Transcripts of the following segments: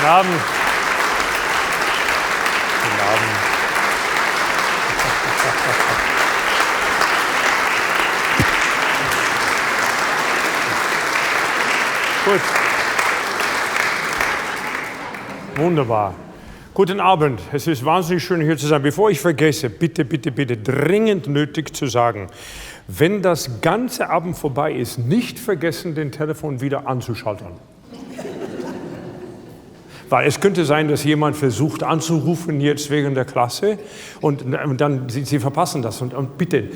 Abend. Guten Abend. Gut. Wunderbar. Guten Abend. Es ist wahnsinnig schön, hier zu sein. Bevor ich vergesse, bitte, bitte, bitte, dringend nötig zu sagen, wenn das ganze Abend vorbei ist, nicht vergessen, den Telefon wieder anzuschalten. Weil es könnte sein, dass jemand versucht anzurufen jetzt wegen der Klasse und dann Sie verpassen das. Und bitte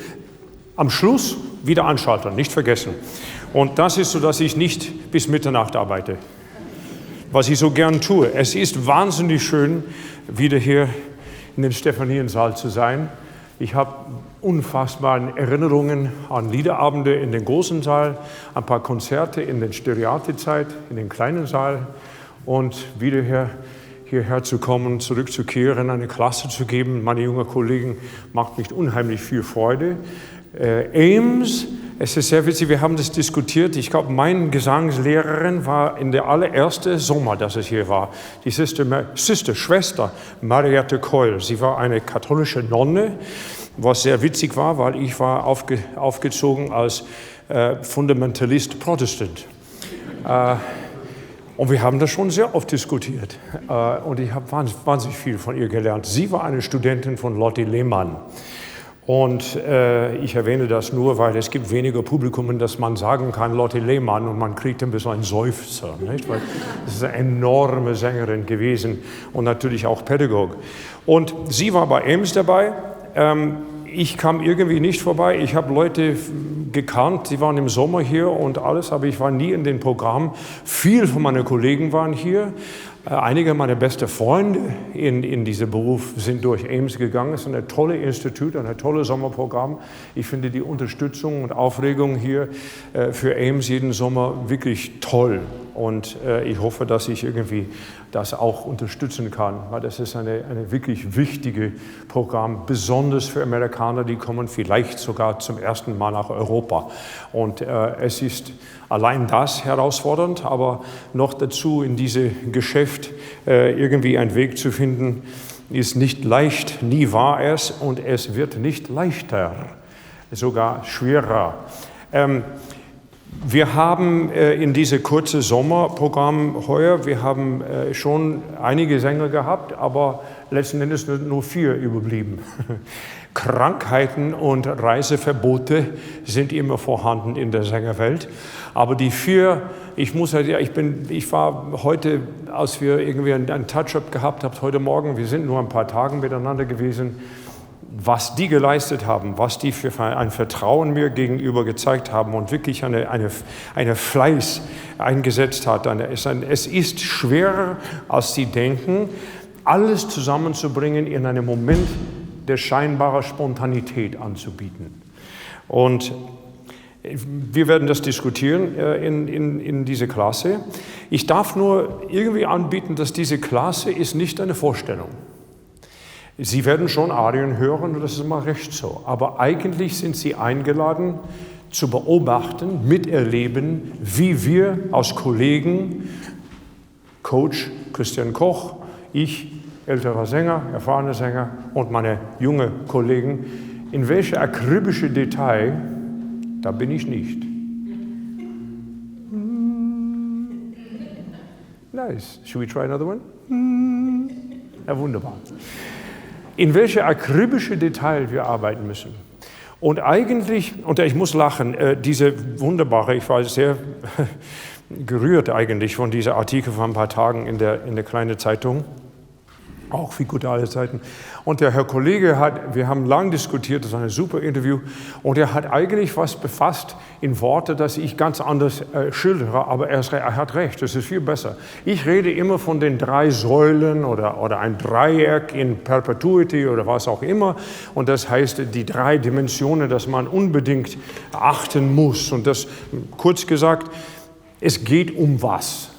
am Schluss wieder anschalten, nicht vergessen. Und das ist so, dass ich nicht bis Mitternacht arbeite, was ich so gern tue. Es ist wahnsinnig schön, wieder hier in den Stephaniensaal zu sein. Ich habe unfassbare Erinnerungen an Liederabende in den großen Saal, ein paar Konzerte in der Stereotypzeit, in den kleinen Saal. Und wieder hierher zu kommen, zurückzukehren, eine Klasse zu geben, meine jungen Kollegen, macht mich unheimlich viel Freude. Ames, es ist sehr witzig, wir haben das diskutiert. Ich glaube, meine Gesangslehrerin war in der allerersten Sommer, dass es hier war, die Schwester Mariette Keul. Sie war eine katholische Nonne, was sehr witzig war, weil ich war aufgezogen als Fundamentalist Protestant. Und wir haben das schon sehr oft diskutiert. Und ich habe wahnsinnig viel von ihr gelernt. Sie war eine Studentin von Lotte Lehmann. Und ich erwähne das nur, weil es gibt weniger Publikum, dass man sagen kann, Lotte Lehmann, und man kriegt ein bisschen einen Seufzer. Nicht? Weil das ist eine enorme Sängerin gewesen und natürlich auch Pädagog. Und sie war bei Ames dabei. Ich kam irgendwie nicht vorbei. Ich habe Leute gekannt, die waren im Sommer hier und alles, aber ich war nie in den Programmen. Viele von meinen Kollegen waren hier. Einige meiner besten Freunde in diesem Beruf sind durch Ames gegangen. Es ist ein tolles Institut, ein tolles Sommerprogramm. Ich finde die Unterstützung und Aufregung hier für Ames jeden Sommer wirklich toll. Und ich hoffe, dass ich irgendwie das auch unterstützen kann, weil das ist eine wirklich wichtige Programm, besonders für Amerikaner, die kommen vielleicht sogar zum ersten Mal nach Europa. Und es ist allein das herausfordernd, aber noch dazu in diesem Geschäft irgendwie einen Weg zu finden, ist nicht leicht, nie war es und es wird nicht leichter, sogar schwerer. Wir haben in diesem kurzen Sommerprogramm heuer, wir haben schon einige Sänger gehabt, aber letzten Endes nur 4 überblieben. Krankheiten und Reiseverbote sind immer vorhanden in der Sängerwelt. Aber die 4, ich war heute, als wir irgendwie einen Touch-up gehabt haben, heute Morgen, wir sind nur ein paar Tage miteinander gewesen, was die geleistet haben, was die für ein Vertrauen mir gegenüber gezeigt haben und wirklich eine Fleiß eingesetzt hat. Es ist schwerer, als Sie denken, alles zusammenzubringen in einem Moment der scheinbaren Spontanität anzubieten. Und wir werden das diskutieren in dieser Klasse. Ich darf nur irgendwie anbieten, dass diese Klasse ist nicht eine Vorstellung. Sie werden schon Arien hören, und das ist immer recht so. Aber eigentlich sind Sie eingeladen, zu beobachten, miterleben, wie wir als Kollegen, Coach Christian Koch, ich, älterer Sänger, erfahrener Sänger und meine jungen Kollegen, in welche akribische Detail, da bin ich nicht. Nice. Should we try another one? Ja, wunderbar. In welche akribische Detail wir arbeiten müssen. Und eigentlich, und ich muss lachen, diese wunderbare, ich war sehr gerührt eigentlich von diesem Artikel von ein paar Tagen in der kleinen Zeitung, auch wie gute alle Zeiten. Und der Herr Kollege wir haben lang diskutiert, das war ein super Interview, und er hat eigentlich was befasst in Worte, dass ich ganz anders schildere, aber er hat recht, das ist viel besser. Ich rede immer von den 3 Säulen oder ein Dreieck in Perpetuity oder was auch immer, und das heißt die 3 Dimensionen, dass man unbedingt achten muss. Und das, kurz gesagt, es geht um was.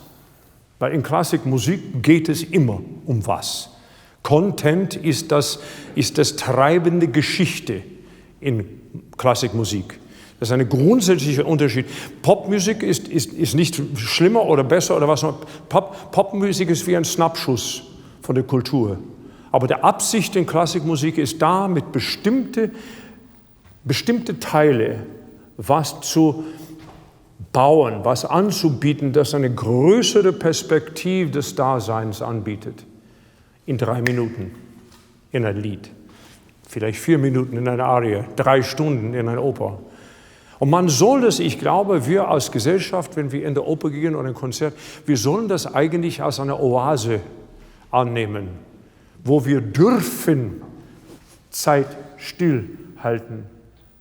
Weil in Klassikmusik geht es immer um was. Content ist das treibende Geschichte in Klassikmusik. Das ist ein grundsätzlicher Unterschied. Popmusik ist nicht schlimmer oder besser oder was. Popmusik ist wie ein Schnappschuss von der Kultur. Aber die Absicht in Klassikmusik ist da, mit bestimmte Teile was zu bauen, was anzubieten, das eine größere Perspektive des Daseins anbietet. In 3 Minuten in ein Lied, vielleicht 4 Minuten in eine Arie, 3 Stunden in eine Oper. Und man soll das, ich glaube, wir als Gesellschaft, wenn wir in der Oper gehen oder ein Konzert, wir sollen das eigentlich als eine Oase annehmen, wo wir dürfen Zeit stillhalten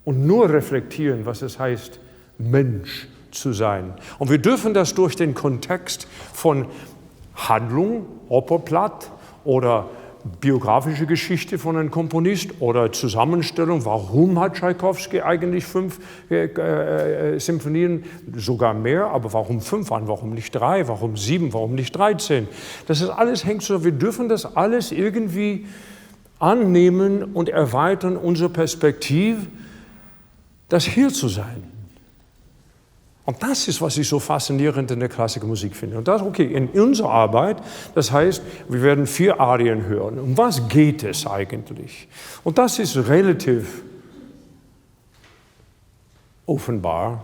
und nur reflektieren, was es heißt, Mensch zu sein. Und wir dürfen das durch den Kontext von Handlung, Operblatt oder biografische Geschichte von einem Komponist oder Zusammenstellung, warum hat Tschaikowski eigentlich 5 Symphonien, sogar mehr, aber warum 5 an, warum nicht 3, warum 7, warum nicht 13? Das ist alles hängt so, wir dürfen das alles irgendwie annehmen und erweitern unsere Perspektive, das hier zu sein. Und das ist, was ich so faszinierend in der klassischen Musik finde. Und das, okay, in unserer Arbeit, das heißt, wir werden 4 Arien hören. Um was geht es eigentlich? Und das ist relativ offenbar,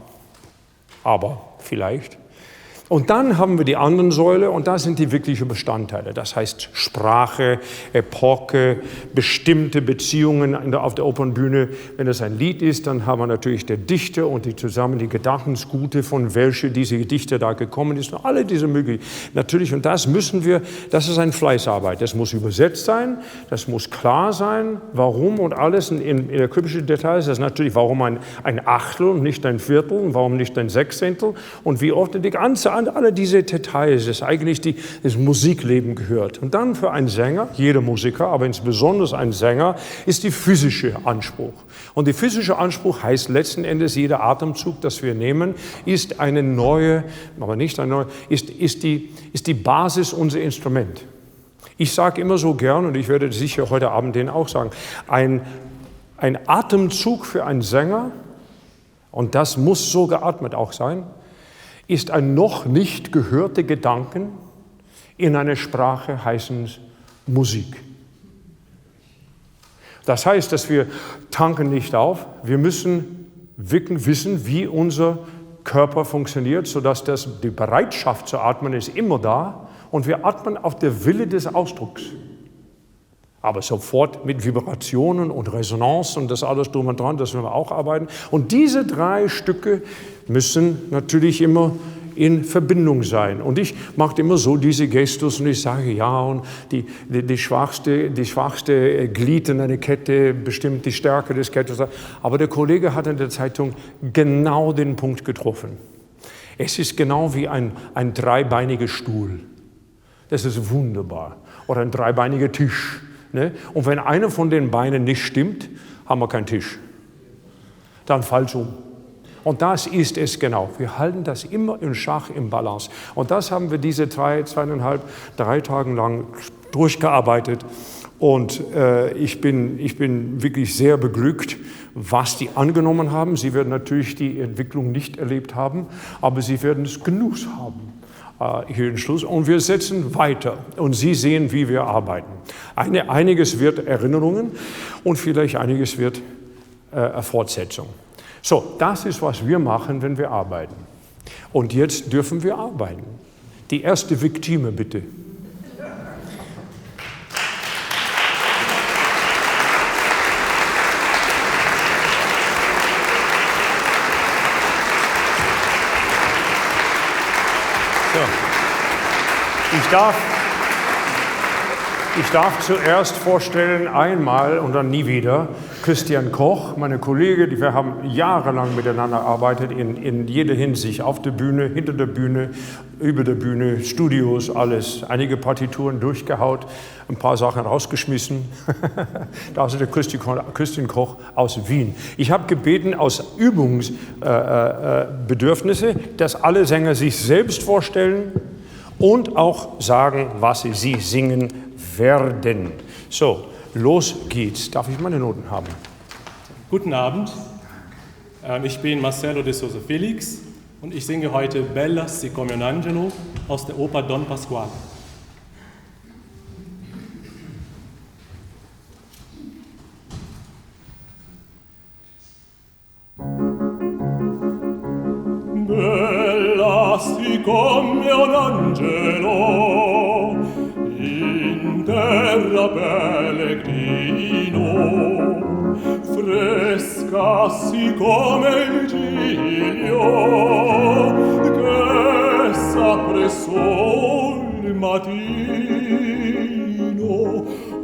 aber vielleicht. Und dann haben wir die anderen Säule und das sind die wirklichen Bestandteile. Das heißt Sprache, Epoche, bestimmte Beziehungen auf der Opernbühne. Wenn es ein Lied ist, dann haben wir natürlich der Dichter und die Gedankensgute, von welche diese Dichter da gekommen ist. Und alle diese Möglichkeiten. Natürlich, und das müssen wir, das ist eine Fleißarbeit. Das muss übersetzt sein, das muss klar sein, warum und alles. In der kryptischen Details ist das natürlich, warum ein Achtel und nicht ein Viertel und warum nicht ein Sechzehntel und wie oft die ganze alle diese Details, das eigentlich das Musikleben gehört. Und dann für einen Sänger, jeder Musiker, aber insbesondere ein Sänger, ist die physische Anspruch. Und der physische Anspruch heißt letzten Endes, jeder Atemzug, das wir nehmen, ist eine neue, aber nicht eine neue, ist die Basis unser Instrument. Ich sage immer so gern, und ich werde sicher heute Abend den auch sagen, ein Atemzug für einen Sänger, und das muss so geatmet auch sein, ist ein noch nicht gehörter Gedanken in einer Sprache heißen Musik. Das heißt, dass wir tanken nicht auf, wir müssen wirklich wissen, wie unser Körper funktioniert, sodass die Bereitschaft zu atmen ist immer da und wir atmen auf der Wille des Ausdrucks. Aber sofort mit Vibrationen und Resonanz und das alles drum und dran, das werden wir auch arbeiten. Und diese 3 Stücke müssen natürlich immer in Verbindung sein. Und ich mache immer so diese Gestus und ich sage, ja, und die schwachste Glied in einer Kette bestimmt die Stärke des Kettes. Aber der Kollege hat in der Zeitung genau den Punkt getroffen. Es ist genau wie ein dreibeiniger Stuhl. Das ist wunderbar. Oder ein dreibeiniger Tisch. Ne? Und wenn einer von den Beinen nicht stimmt, haben wir keinen Tisch. Dann fällt es um. Und das ist es genau. Wir halten das immer in Schach, im Balance. Und das haben wir diese 2,5, 3 Tage lang durchgearbeitet. Und ich bin wirklich sehr beglückt, was die angenommen haben. Sie werden natürlich die Entwicklung nicht erlebt haben, aber sie werden es Genuss haben. Hier im Schluss. Und wir setzen weiter und Sie sehen, wie wir arbeiten. Einiges wird Erinnerungen und vielleicht einiges wird Fortsetzung. So, das ist, was wir machen, wenn wir arbeiten. Und jetzt dürfen wir arbeiten. Die erste Viktime, bitte. Ich darf zuerst vorstellen, einmal und dann nie wieder, Christian Koch, meine Kollege, wir haben jahrelang miteinander gearbeitet, in jeder Hinsicht, auf der Bühne, hinter der Bühne, über der Bühne, Studios, alles, einige Partituren durchgehaut, ein paar Sachen rausgeschmissen. Da ist der Christian Koch aus Wien. Ich habe gebeten, aus Übungsbedürfnisse, dass alle Sänger sich selbst vorstellen und auch sagen, was sie singen werden. So, los geht's. Darf ich meine Noten haben? Guten Abend. Ich bin Marcelo de Souza Feliz und ich singe heute Bella si come un angelo aus der Oper Don Pasquale. Bella si come un angelo in terra pellegrino, fresca si come il giglio che s'apre sul mattino,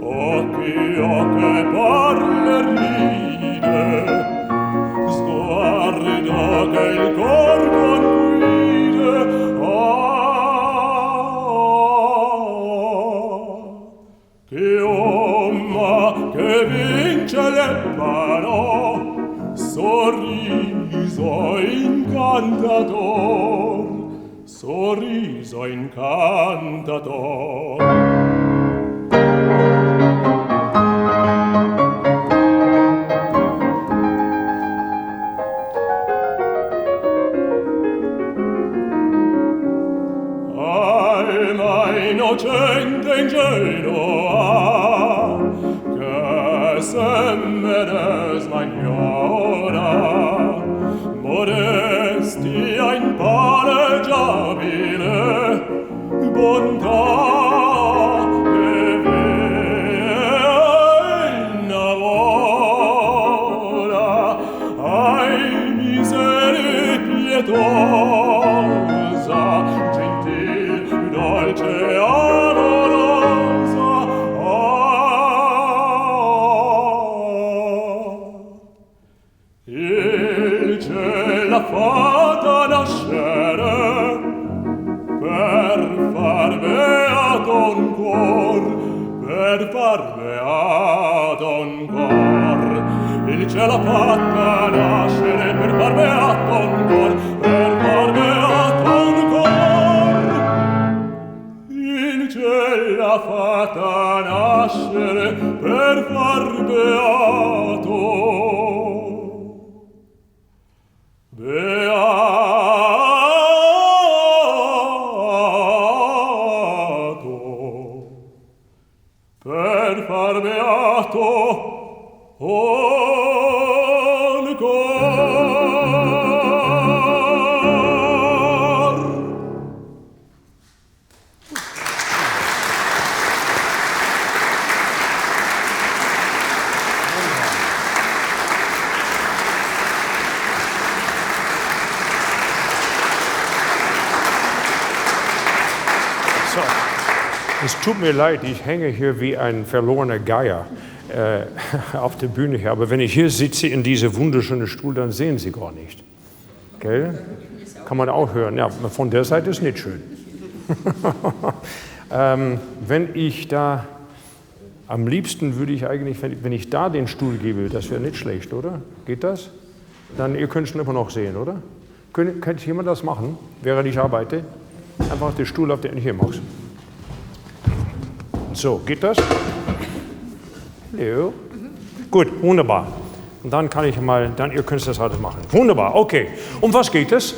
occhi che parla e ride, sguardo che il cor conguide, che uomo che vince l'empano, sorriso incantador, sorriso incantador. Innocente ingenua che se medesima ignora, modestia impareggiabile, bontà che innamora, ai miseri pietosa, dolce amorosa, il cielo l'ha fatta nascere per far beato un cuor, per far beato un cuor. Il cielo l'ha fatta nascere per far beato un cuor, per far beato un cuor. Il cielo l'ha fatta nascere per far beato, per far beato un cuor. Es tut mir leid, ich hänge hier wie ein verlorener Geier auf der Bühne hier. Aber wenn ich hier sitze in diesem wunderschönen Stuhl, dann sehen Sie gar nicht. Gell? Kann man auch hören. Ja, von der Seite ist nicht schön. Wenn ich da, am liebsten würde ich eigentlich, wenn ich da den Stuhl gebe, das wäre nicht schlecht, oder? Geht das? Dann, ihr könnt es immer noch sehen, oder? Könnte jemand das machen, während ich arbeite? Einfach den Stuhl auf den ich hier mache. So, geht das? Ja. Gut, wunderbar. Und dann kann ich mal, ihr könnt das alles machen. Wunderbar, okay. Um was geht es?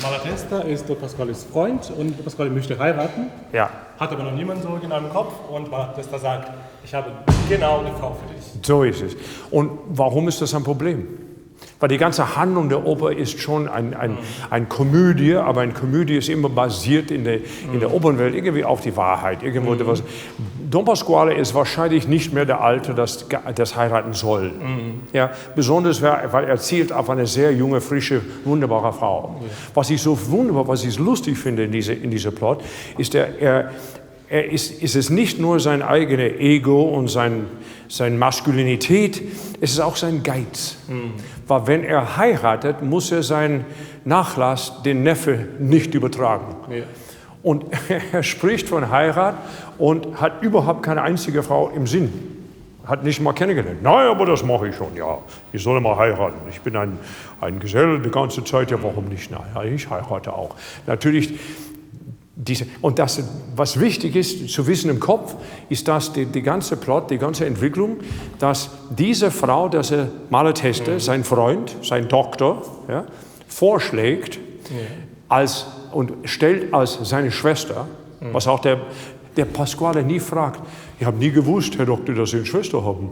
Malatesta ist der Pasquales Freund und der Pasquale möchte heiraten. Ja. Hat aber noch niemand so genau im Kopf und Malatesta sagt, ich habe genau eine Frau für dich. So ist es. Und warum ist das ein Problem? Weil die ganze Handlung der Oper ist schon eine Komödie, aber eine Komödie ist immer basiert in der Opernwelt irgendwie auf die Wahrheit. Irgendwo was. Don Pasquale ist wahrscheinlich nicht mehr der Alte, das heiraten soll. Ja, besonders, weil er zielt auf eine sehr junge, frische, wunderbare Frau. Was ich so wunderbar, was ich lustig finde in dieser Plot, ist ist es nicht nur sein eigenes Ego und seine Maskulinität, es ist auch sein Geiz. Weil wenn er heiratet, muss er seinen Nachlass, den Neffe, nicht übertragen. Ja. Und er spricht von Heirat und hat überhaupt keine einzige Frau im Sinn. Hat nicht mal kennengelernt. Nein, aber das mache ich schon, ja. Ich soll mal heiraten. Ich bin ein Geselle die ganze Zeit, ja, warum nicht? Nein, ich heirate auch. Natürlich, Und das, was wichtig ist zu wissen im Kopf, ist, dass die ganze Plot, die ganze Entwicklung, dass diese Frau, dass er Malatesta, sein Freund, sein Doktor, ja, vorschlägt und stellt als seine Schwester, was auch der Pasquale nie fragt. Ich habe nie gewusst, Herr Doktor, dass Sie eine Schwester haben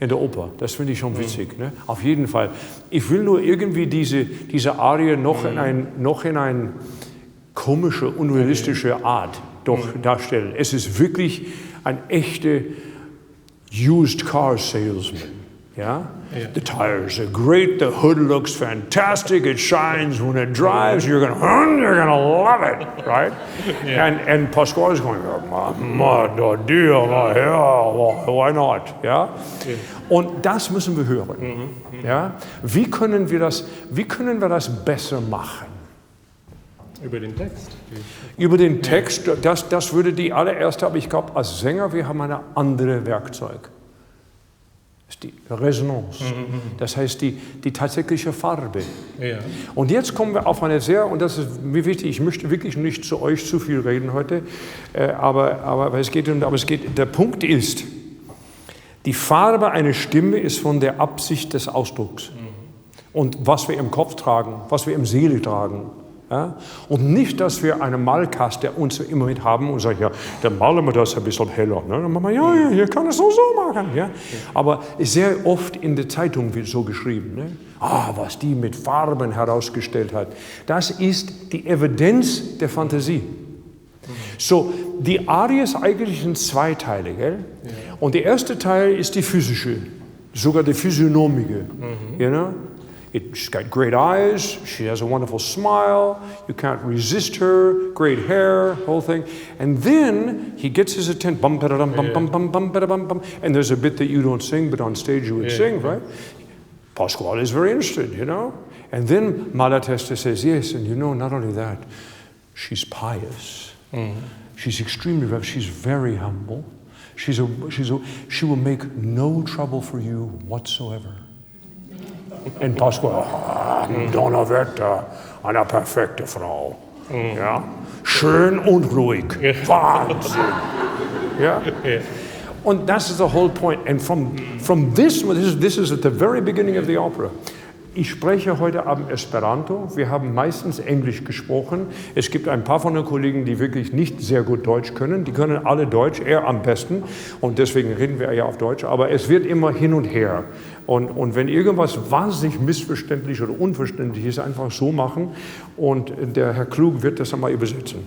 in der Oper. Das finde ich schon witzig. Ne? Auf jeden Fall. Ich will nur irgendwie diese Arie noch in eine komische, unrealistische Art darstellen. Es ist wirklich ein echter Used Car Salesman. Ja? The tires are great, the hood looks fantastic, it shines when it drives, you're gonna love it, right? And Pasquale is going, why not? Ja? Und das müssen wir hören. Ja? Wie können wir das besser machen? Über den Text. Über den Text, das würde die allererste, aber ich glaube, als Sänger, wir haben ein anderes Werkzeug. Das ist die Resonanz. Das heißt, die tatsächliche Farbe. Ja. Und jetzt kommen wir auf eine und das ist mir wichtig, ich möchte wirklich nicht zu euch zu viel reden heute, aber der Punkt ist, die Farbe einer Stimme ist von der Absicht des Ausdrucks. Und was wir im Kopf tragen, was wir im Seele tragen. Ja? Und nicht, dass wir einen Malkast, der uns immer mit haben und sagen, ja, dann malen wir das ein bisschen heller. Ne? Dann machen wir, ja, hier kann es so machen. Ja? Aber sehr oft in der Zeitung wird so geschrieben, ne? Was die mit Farben herausgestellt hat. Das ist die Evidenz der Fantasie. So, die Arie ist eigentlich in 2 Teile, gell? Ja. Und der erste Teil ist die physische, sogar die physiognomische. You know? She's got great eyes, she has a wonderful smile, you can't resist her, great hair, whole thing. And then he gets his attention, bum, ba-da-dum, bum, bum, bum, bum, ba-da-bum, bum. And there's a bit that you don't sing, but on stage you would sing, right? Pasquale is very interested, you know? And then Malatesta says, yes, and you know, not only that, she's pious. She's extremely reverent, she's very humble. She will make no trouble for you whatsoever. Und Pasquale, Donnerwetter, eine perfekte Frau. Ja? Schön und ruhig. Wahnsinn. Ja? Und das ist the whole point. And from this is at the very beginning of the opera. Ich spreche heute Abend Esperanto. Wir haben meistens Englisch gesprochen. Es gibt ein paar von den Kollegen, die wirklich nicht sehr gut Deutsch können. Die können alle Deutsch, er am besten. Und deswegen reden wir ja auf Deutsch. Aber es wird immer hin und her. Und wenn irgendwas wahnsinnig missverständlich oder unverständlich ist, einfach so machen. Und der Herr Klug wird das einmal übersetzen.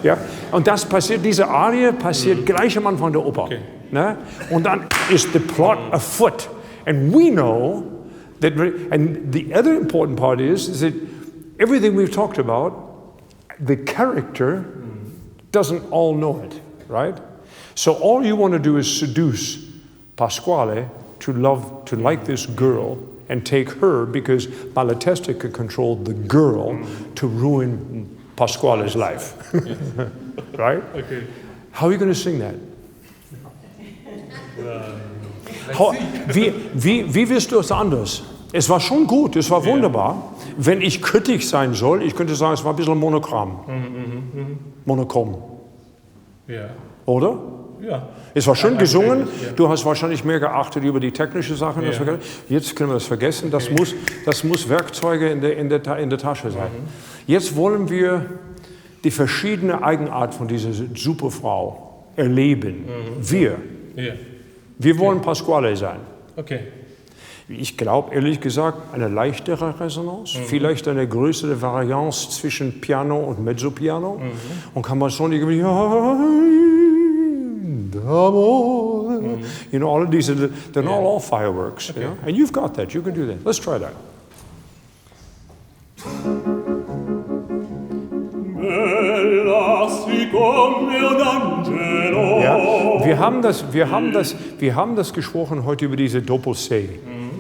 Ja? Und das passiert, diese Arie passiert gleich am Anfang der Oper. Okay. Ne? Und dann ist the plot afoot. And we know that, and the other important part is that everything we've talked about, the character doesn't all know it, right? So all you want to do is seduce Pasquale to like this girl and take her, because Malatesta could control the girl to ruin Pasquale's life. Right? Okay. How are you going to sing that? Wie wirst du es anders? Es war schon gut, es war wunderbar. Wenn ich kritisch sein soll, ich könnte sagen, es war ein bisschen monochrom. Monochrom. Ja. Oder? Ja. Es war schön gesungen, du hast wahrscheinlich mehr geachtet über die technischen Sachen. Ja. Jetzt können wir das vergessen, das muss Werkzeuge in der Tasche sein. Jetzt wollen wir die verschiedene Eigenart von dieser Superfrau erleben. Wir wollen Pasquale sein. Okay. Ich glaube, ehrlich gesagt, eine leichtere Resonanz, vielleicht eine größere Varianz zwischen Piano und Mezzo-Piano. Und kann man schon irgendwie, you know, all of these, they're not all fireworks. Okay. You know? And you've got that, you can do that. Let's try that. Ja, wir haben das gesprochen heute über diese Doppel-C,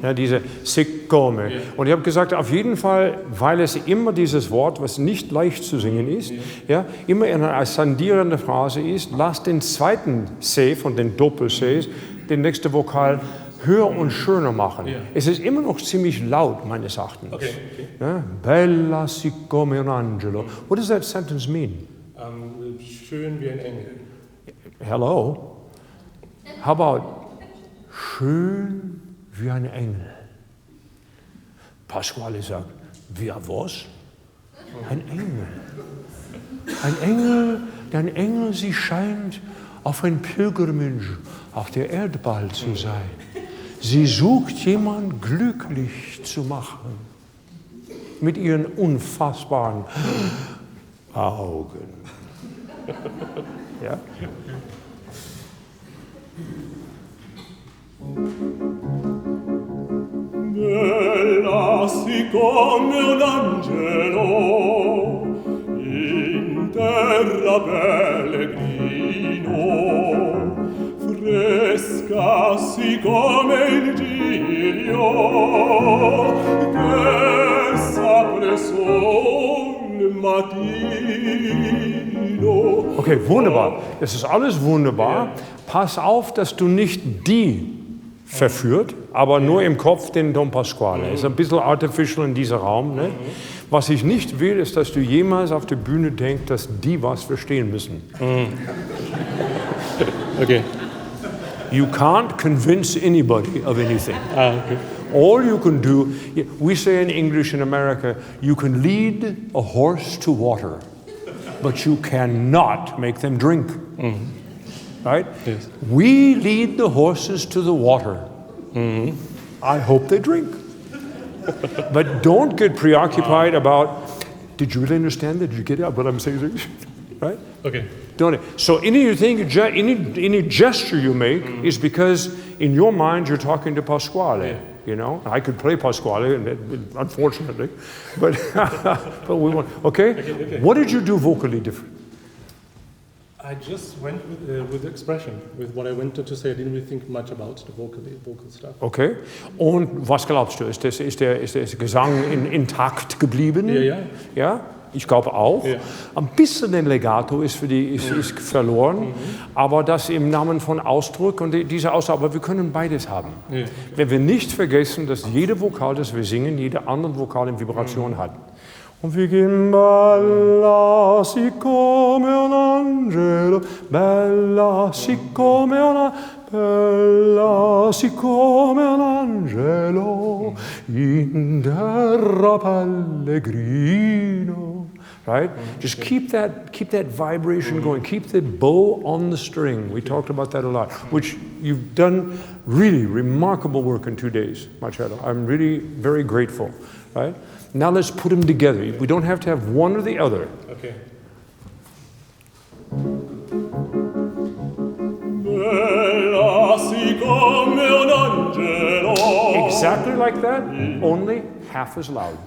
ja, diese siccome. Ja. Und ich habe gesagt, auf jeden Fall, weil es immer dieses Wort, was nicht leicht zu singen ist, ja, immer in einer ascendierenden Phrase ist, lass den zweiten C von den Doppel-Cs, den nächsten Vokal höher und schöner machen. Es ist immer noch ziemlich laut, meines Erachtens. Okay. Ja? Bella si come un angelo. What does that sentence mean? Schön wie ein Engel. Hello? How about schön wie ein Engel? Pasquale sagt, wie was? Ein Engel. Ein Engel, sie scheint auf ein Pilgermensch auf der Erdball zu sein. Sie sucht jemanden glücklich zu machen. Mit ihren unfassbaren Augen. Ja? Bella si come un angelo, in terra pellegrino, fresca si come il giglio, che s'apre sul mattino. Okay, wunderbar. Das ist alles wunderbar. Pass auf, dass du nicht die verführt, aber nur im Kopf den Don Pasquale. Ist ein bisschen artificial in diesem Raum. Ne? Was ich nicht will, ist, dass du jemals auf der Bühne denkst, dass die was verstehen müssen. Okay. You can't convince anybody of anything. Okay. All you can do, we say in English in America, you can lead a horse to water, but you cannot make them drink. Right? Yes. We lead the horses to the water. I hope they drink. But don't get preoccupied about, did you really understand that? Did you get what I'm saying? Right? Okay. Don't. So any gesture you make is because in your mind you're talking to Pasquale. Yeah. You know, I could play Pasquale, unfortunately, but but we want. Okay? What did you do vocally different? I just went with the expression, with what I wanted to say. I didn't really think much about the vocal stuff. Okay. Und was glaubst du? Ist der Gesang intakt geblieben? Ja. Ja? Ich glaube auch. Ja. Ein bisschen den Legato ist verloren, aber das im Namen von Ausdruck und dieser Ausdruck, aber wir können beides haben. Ja, okay. Wenn wir nicht vergessen, dass jede Vokal, das wir singen, jede andere Vokal in Vibration hat. Und wir gehen bella si come un angelo, bella si come un angelo, in terra pellegrino. Right? Just keep that vibration going. Keep the bow on the string. We talked about that a lot, which you've done really remarkable work in 2 days, Marcelo. I'm really very grateful. Right? Now let's put them together. We don't have to have one or the other. Okay. Bella si come un angelo. Exactly like that, only half as loud.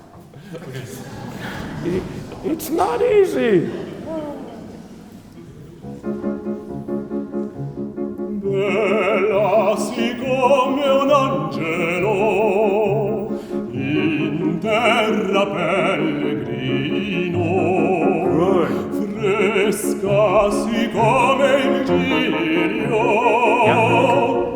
It's not easy. Bella si come un angelo, in terra pellegrino. Good. Fresca si come il giglio.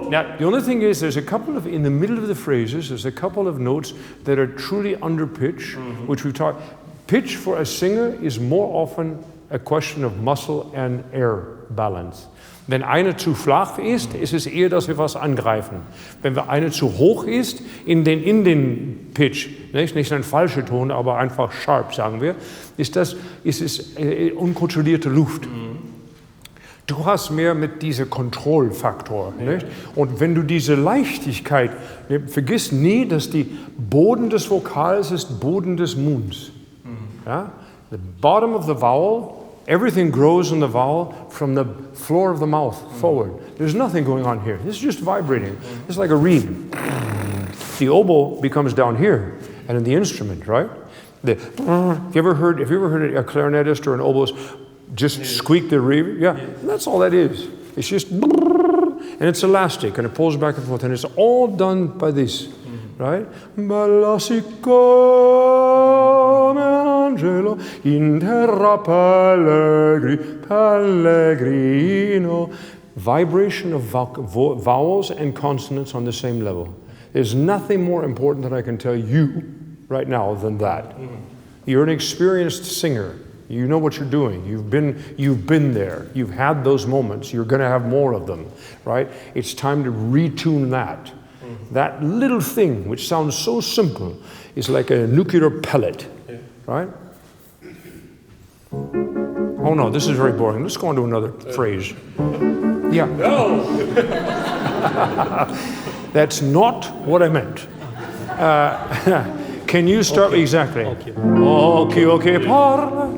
Now, the only thing is, there's a couple of, in the middle of the phrases, there's a couple of notes that are truly under pitch, which we've talked. Pitch for a singer is more often a question of muscle and air balance. Wenn eine zu flach ist, ist es eher, dass wir was angreifen. Wenn eine zu hoch ist, in den Pitch, nicht ein falscher Ton, aber einfach sharp, sagen wir, ist es unkontrollierte Luft. Du hast mehr mit diesem Kontrollfaktor. Nicht? Und wenn du diese Leichtigkeit, vergiss nie, dass die Boden des Vokals ist Boden des Munds. Ja? The bottom of the vowel, everything grows in the vowel from the floor of the mouth forward. There's nothing going on here. This is just vibrating. It's like a reed. The oboe becomes down here, and in the instrument, right? Have you ever heard a clarinetist or an oboist just squeak the reed? Yeah, that's all that is. It's just, and it's elastic, and it pulls back and forth, and it's all done by this, right? Bella si come un angelo in terra pellegrino. vibration of vowels and consonants on the same level. There's nothing more important that I can tell you right now than that. You're an experienced singer. You know what you're doing. You've been there. You've had those moments. You're going to have more of them, right? It's time to retune that. That little thing, which sounds so simple, is like a nuclear pellet, right? Oh no, this is very boring. Let's go on to another phrase. Yeah. No. That's not what I meant. Can you start exactly? Okay, parla.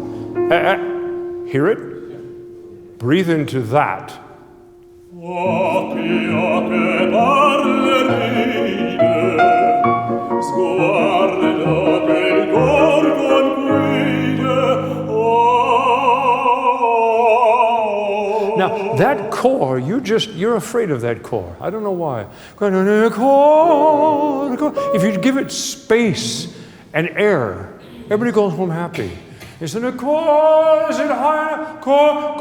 Hear it? Breathe into that. Now, that core, you're afraid of that core. I don't know why. If you give it space and air, everybody goes home happy. Is it a core? Is it higher? Core.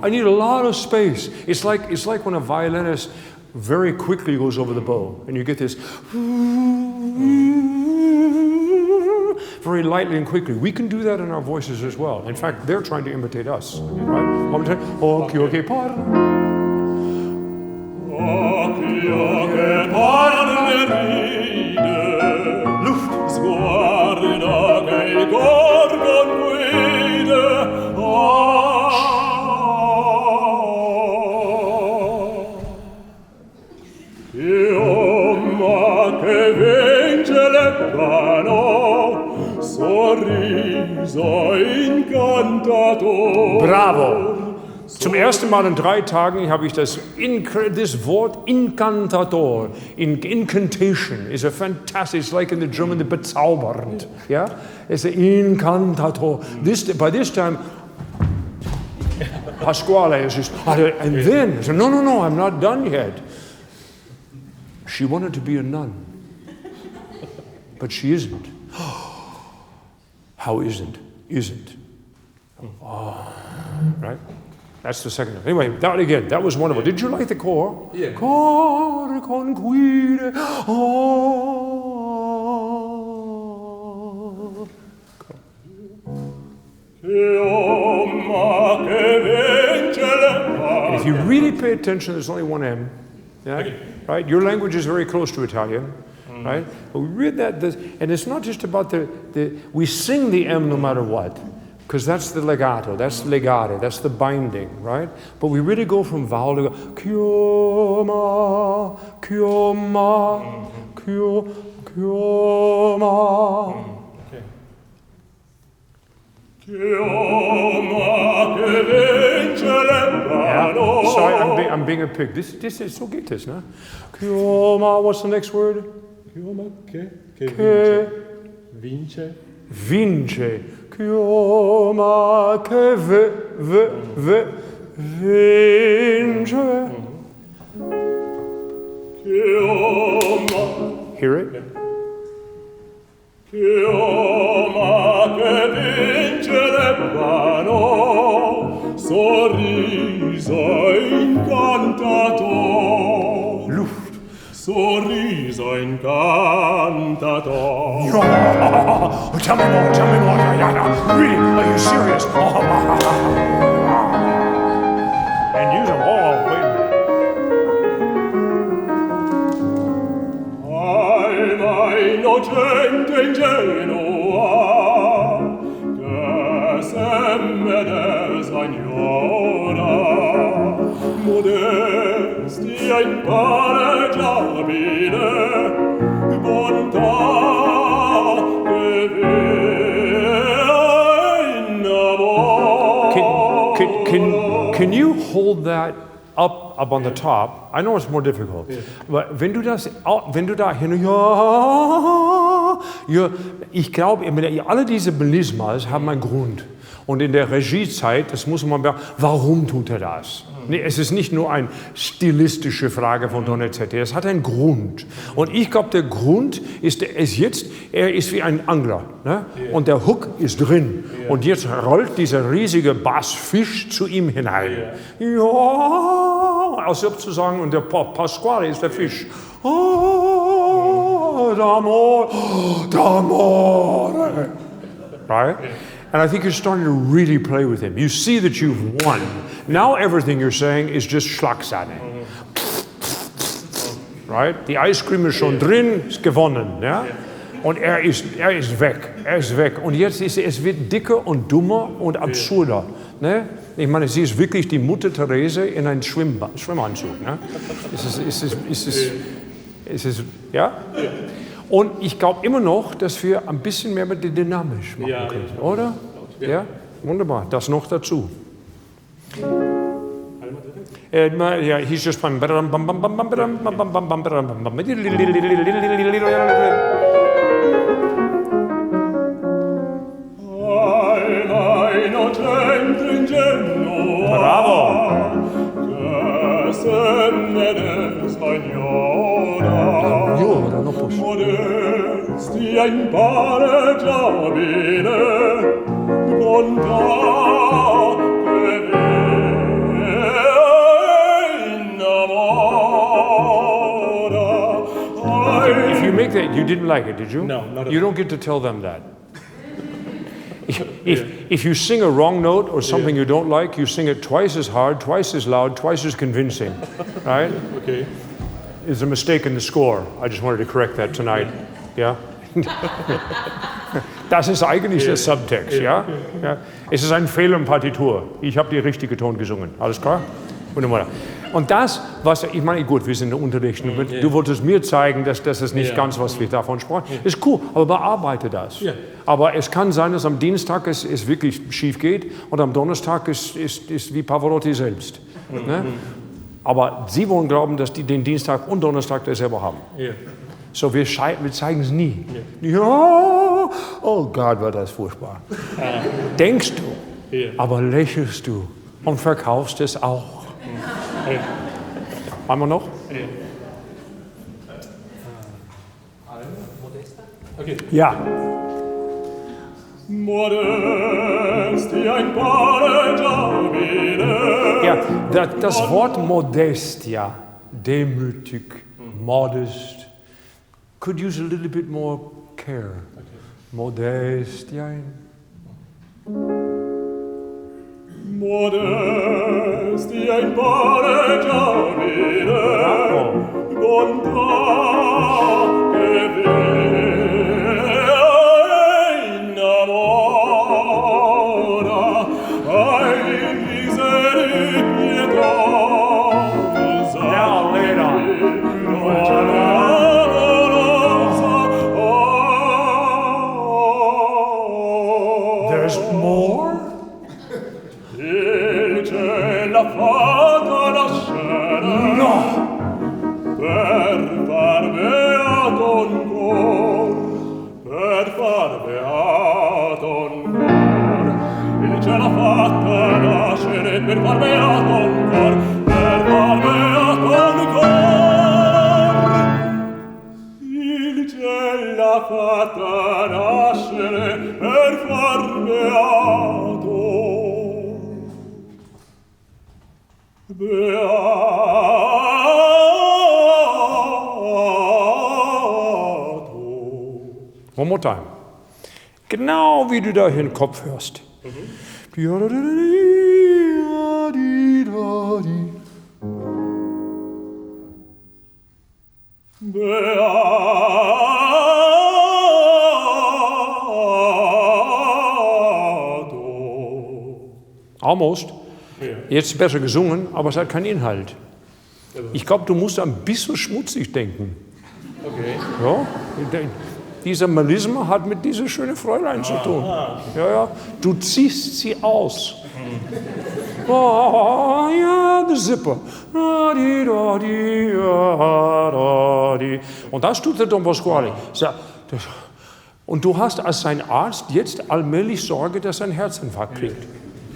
I need a lot of space. It's like when a violinist very quickly goes over the bow, and you get this very lightly and quickly. We can do that in our voices as well. In fact, they're trying to imitate us. Right? One more time. Okay, parla. Luft. Bravo! Zum ersten Mal in 3 Tagen habe ich das Wort Incantator, incantation, is a fantastic, it's like in the German, the bezaubernd. Yeah? It's an Incantator. By this time, Pasquale is just, and then, I said, no, I'm not done yet. She wanted to be a nun, but she isn't. How isn't? Oh, right? That's the second one. Anyway, that was wonderful. Did you like the core? Yeah. Core conquire. And if you really pay attention, there's only one M. Yeah? Right? Your language is very close to Italian. Right? But we read that, and it's not just about we sing the M no matter what, because that's the legato, that's the legare, that's the binding, right? But we really go from vowel to chioma, chioma. Okay. Yeah. Sorry, I'm being a pig. This is so geht es, ne? Chioma, what's the next word? Chioma, vince. Vince. Chioma, vince. Chioma. Hear it? Chioma che vince l'epano, sorriso incantator. Luft. Sorriso incantator. Yeah. Tell me more. Yeah. Really? Are you serious? And use them all. Wait a minute. Ai, innocente ingenua, che semmene signora, modestia impareggiabile, bontà che in amor. Can you hold that up on the top? I know it's more difficult, but wenn du da hin, ich glaube, alle diese Melismas haben einen Grund. Und in der Regiezeit, das muss man beachten, warum tut er das? Nee, es ist nicht nur eine stilistische Frage von Donizetti, es hat einen Grund. Und ich glaube, der Grund ist jetzt, er ist wie ein Angler. Ne? Und der Hook ist drin. Und jetzt rollt dieser riesige Bassfisch zu ihm hinein. Ja, als ob zu sagen, und der Pasquale ist der Fisch. Oh, d'amore, d'amore. Right? And I think you're starting to really play with him. You see that you've won. Now everything you're saying is just Schlagsahne. Right? Die Ice Cream ist schon drin, ist gewonnen. Ja? Und er ist weg. Er ist weg. Und jetzt ist es wird dicker und dummer und absurder. Ne? Ich meine, sie ist wirklich die Mutter Therese in einem Schwimmanzug. Ne? Es ist, ja? Und ich glaube immer noch, dass wir ein bisschen mehr mit der Dynamisch machen können, oder? Ja, wunderbar. Das noch dazu. Ja, he's just beim Bravo. Modestia impareggiabile, bontà che innamora. If you make that, you didn't like it, did you? No, not at You don't get to tell them that. If you sing a wrong note or something you don't like, you sing it twice as hard, twice as loud, twice as convincing, right? Okay. It's a mistake in the score. I just wanted to correct that tonight. Ja? Das ist eigentlich der Subtext. Ja? Ja? Es ist ein Fehler in Partitur. Ich habe die richtige Ton gesungen. Alles klar? Wunderbar. Und das, was ich meine, gut, wir sind in der Unterricht. Du wolltest mir zeigen, dass das ist nicht ganz, was wir davon sprachen. Ist cool, aber bearbeite das. Aber es kann sein, dass am Dienstag es wirklich schief geht und am Donnerstag ist wie Pavarotti selbst. Ne? Aber sie wollen glauben, dass die den Dienstag und Donnerstag dasselbe haben. So, wir zeigen es nie. Ja, oh Gott, war das furchtbar. Denkst du, aber lächelst du und verkaufst es auch. Wollen wir noch? Okay. Ja. Modestia impareggiabile. Ja, das Wort Modestia, demütig, modest, could use a little bit more care. Modestia. Modestia impareggiabile. Bontà che innamora. Ai miseri pietosa. Now, later. There's more? La fatta nascere per far beato un cor, per far beato un cor. Il ce l'ha fatta nascere per far beato un cor, per far beato un cor. Il ce l'ha fatta nascere per far beato One more time. Genau wie du da den Kopf hörst. Almost. Jetzt besser gesungen, aber es hat keinen Inhalt. Ich glaube, du musst ein bisschen schmutzig denken. Okay. Ja? Dieser Melisma hat mit dieser schönen Fräulein zu tun. Ja. Du ziehst sie aus. Oh, ja, the Zipper. Und das tut der Don Pasquale. Und du hast als sein Arzt jetzt allmählich Sorge, dass er einen Herzinfarkt kriegt.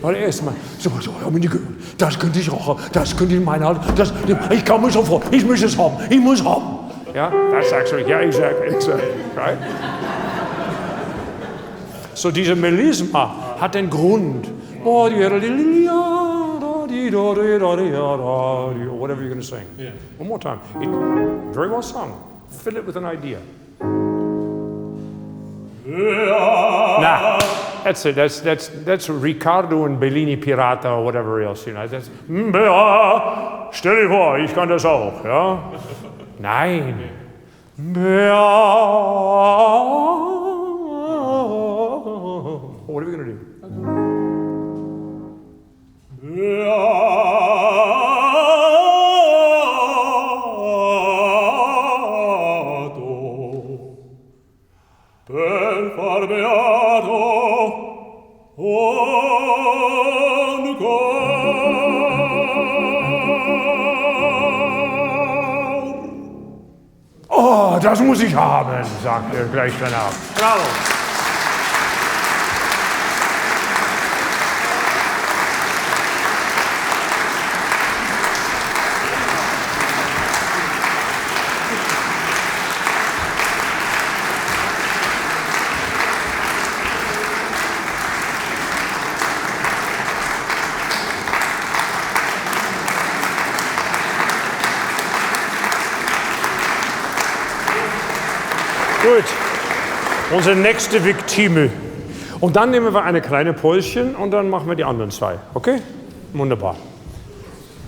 Weil er erstmal so, hör mir nicht gehört, das könnte ich rauchen, das könnte ich meine Hand, ich kann mir sofort, ich muss es haben, ich muss haben. Ja, das sagst du nicht, ja, ich sag, right? So diese Melisma hat einen Grund. Whatever you're going to sing. Yeah. One more time. Very well sung. Fill it with an idea. Nah, that's it. That's Riccardo and Bellini Pirata or whatever else, you know. That's, stell dir vor, ich kann das auch, ja? Nein. What are we going to do? Per far beato un cor. Oh, das muss ich haben, sagt er gleich danach. Bravo. Gut, unsere nächste Viktime. Und dann nehmen wir eine kleine Päuschen und dann machen wir die anderen zwei. Okay? Wunderbar.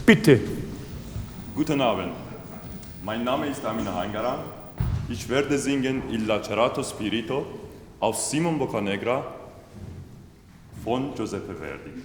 Bitte. Guten Abend. Mein Name ist Amin Ahangaran. Ich werde singen Il Lacerato Spirito aus Simon Boccanegra von Giuseppe Verdi.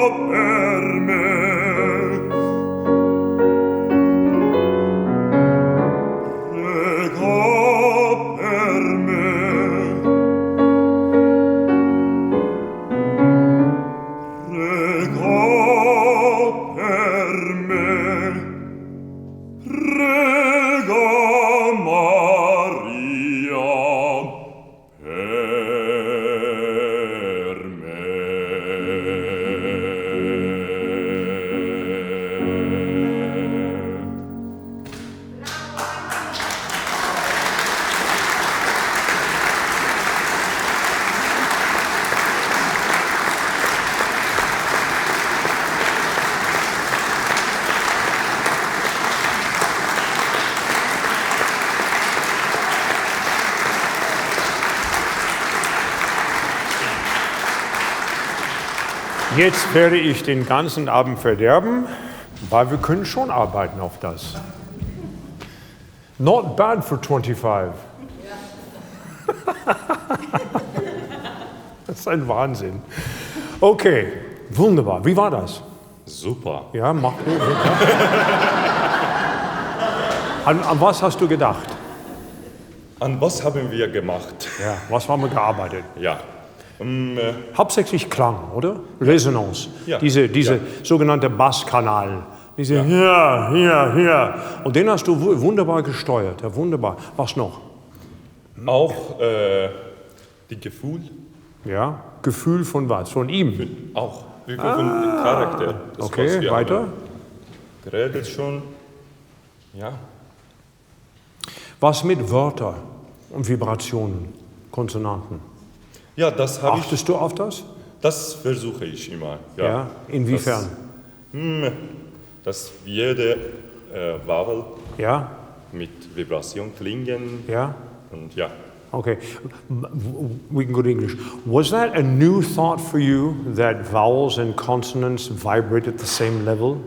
per me. Jetzt werde ich den ganzen Abend verderben, weil wir können schon arbeiten auf das. Not bad for 25. Das ist ein Wahnsinn. Okay, wunderbar. Wie war das? Super. Ja, mach gut. An was hast du gedacht? An was haben wir gemacht? Ja, was haben wir gearbeitet? Ja. Hauptsächlich Klang, oder? Resonanz. Ja. Diese sogenannte Basskanal. Diese hier. Und den hast du wunderbar gesteuert. Ja, wunderbar. Was noch? Auch die Gefühl. Ja, Gefühl von was? Von ihm? Auch. Gefühl von Charakter. Das, Okay, was wir weiter. haben geredet schon. Ja. Was mit Wörtern und Vibrationen, Konsonanten? Ja, das habe ich. Achtest du auf das? Das versuche ich immer. Ja. Inwiefern? Dass jede Vowel Ja. mit Vibration klingen. Ja. Und ja. Okay, we can go to English. Was that a new thought for you that vowels and consonants vibrate at the same level?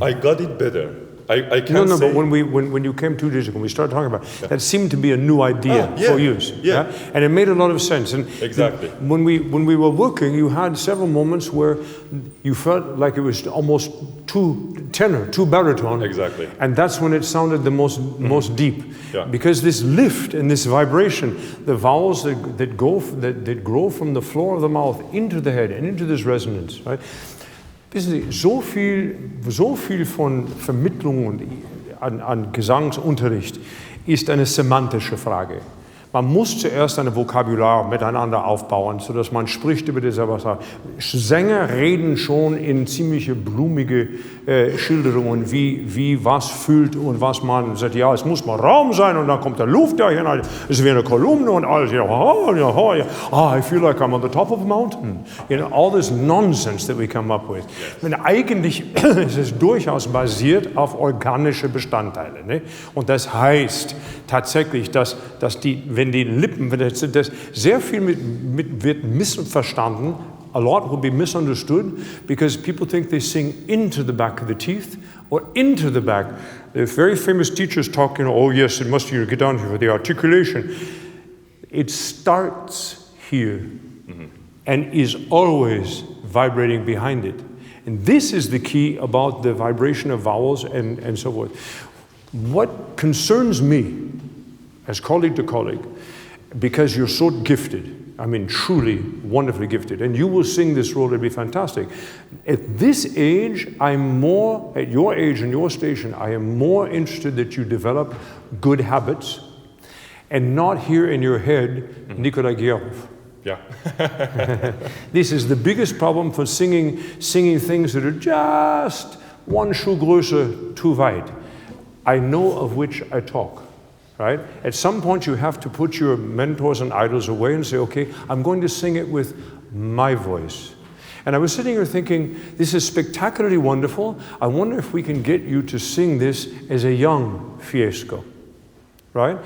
I got it better. I can't No, say. but when you came 2 days ago, we started talking about it, that seemed to be a new idea for use. Yeah. And it made a lot of sense. And Exactly. when we were working, you had several moments where you felt like it was almost too tenor, too baritone. Exactly. And that's when it sounded the most deep. Yeah. Because this lift and this vibration, the vowels that grow from the floor of the mouth into the head and into this resonance, right? Wissen Sie, so viel von Vermittlung und an Gesangsunterricht ist eine semantische Frage. Man muss zuerst ein Vokabular miteinander aufbauen, sodass man spricht über das. Sänger reden schon in ziemliche blumige Schilderungen, wie was fühlt und was man sagt. Ja, es muss mal Raum sein und dann kommt der Luft da hinein. Es ist wie eine Kolumne und alles. I feel like I'm on the top of a mountain. You know, all this nonsense that we come up with. Und eigentlich ist es durchaus basiert auf organische Bestandteile. Ne? Und das heißt tatsächlich, dass wenn die Lippen, das sehr viel wird missverstanden. A lot will be misunderstood because people think they sing into the back of the teeth or into the back. The very famous teachers talk, oh yes, it must get down here for the articulation. It starts here and is always vibrating behind it. And this is the key about the vibration of vowels and so forth. What concerns me, as colleague to colleague, because you're so gifted, I mean truly wonderfully gifted, and you will sing this role, it'll be fantastic. At this age, at your age and your station, I am more interested that you develop good habits and not hear in your head, Nikolai Gierhoff. Yeah. This is the biggest problem for singing things that are just one Schuhgröße too weit. I know of which I talk. Right? At some point you have to put your mentors and idols away and say, okay, I'm going to sing it with my voice. And I was sitting here thinking, this is spectacularly wonderful. I wonder if we can get you to sing this as a young Fiesco. Right?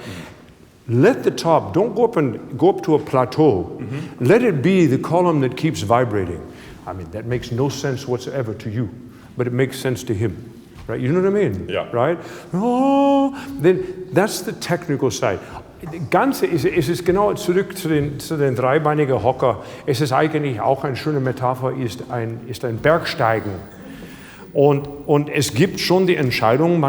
Let the top, don't go up to a plateau. Let it be the column that keeps vibrating. I mean, that makes no sense whatsoever to you, but it makes sense to him. Right? You know what I mean? Yeah. Right? Oh, then that's the technical side. Ganze es ist genau zurück zu den dreibeinigen Hocker. Es ist eigentlich auch eine schöne Metapher, ist ein Bergsteigen. Und es gibt schon die Entscheidung,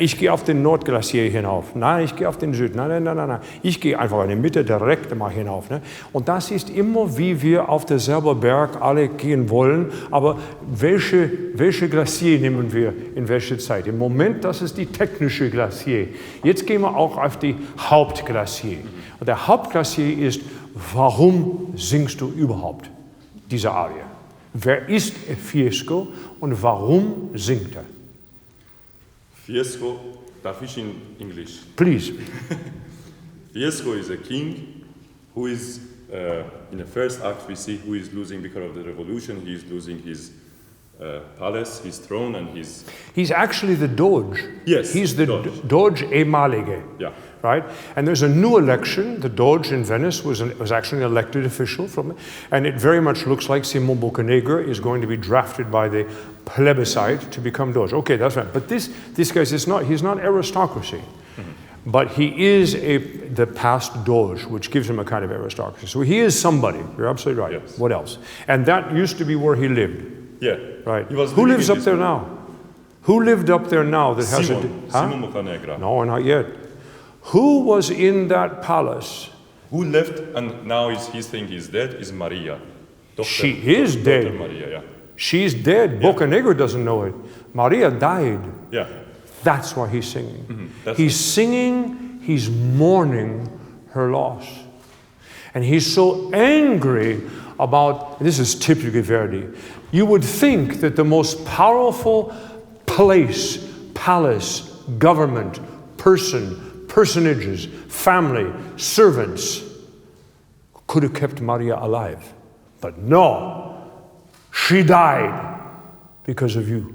ich gehe auf den Nordglacier hinauf. Nein, ich gehe auf den Süden. Nein. Ich gehe einfach in die Mitte direkt mal hinauf. Ne? Und das ist immer, wie wir auf derselben Berg alle gehen wollen. Aber welche Glacier nehmen wir in welcher Zeit? Im Moment, das ist die technische Glacier. Jetzt gehen wir auch auf die Hauptglacier. Und der Hauptglacier ist, warum singst du überhaupt diese Arie? Wer ist Fiesco und warum singt er? Fiesco, darf ich in English? Please. Fiesco is a king who is, in the first act we see who is losing because of the revolution. He is losing his palace, his throne and his... He's actually the Doge. Yes, He's the Doge ehemalige. Yeah. Right? And there's a new election. The Doge in Venice was actually an elected official from it. And it very much looks like Simon Boccanegra is going to be drafted by the plebiscite to become Doge. Okay, that's right. But this guy he's not aristocracy. Mm-hmm. But he is the past Doge, which gives him a kind of aristocracy. So he is somebody. You're absolutely right. Yes. What else? And that used to be where he lived. Yeah. Right. Who lives up there now? Who lived up there now that has Simon Boccanegra. No, not yet. Who was in that palace? Who left and now his thing is dead is Maria. She is dead. Maria, yeah. She's dead. Yeah. Boccanegra doesn't know it. Maria died. Yeah. That's why he's singing. Mm-hmm. He's singing, he's mourning her loss. And he's so angry about, this is typically Verdi, you would think that the most powerful place, palace, government, personages, family, servants could have kept Maria alive. But no, she died because of you.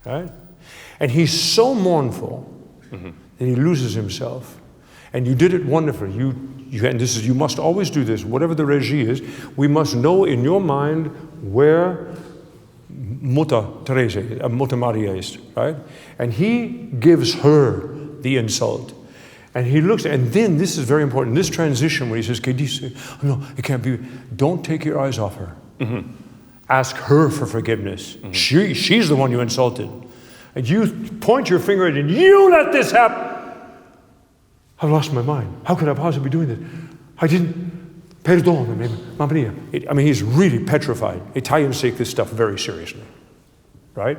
Right? And he's so mournful that he loses himself. And you did it wonderfully. You must always do this, whatever the regie is. We must know in your mind where Mutter Maria is, right? And he gives her the insult. And he looks, and then this is very important, this transition where he says, no, it can't be, don't take your eyes off her. Mm-hmm. Ask her for forgiveness. Mm-hmm. She's the one you insulted. And you point your finger at it, and you let this happen. I've lost my mind. How could I possibly be doing this? I didn't. Perdonami, mamma mia. I mean, he's really petrified. Italians take this stuff very seriously, right?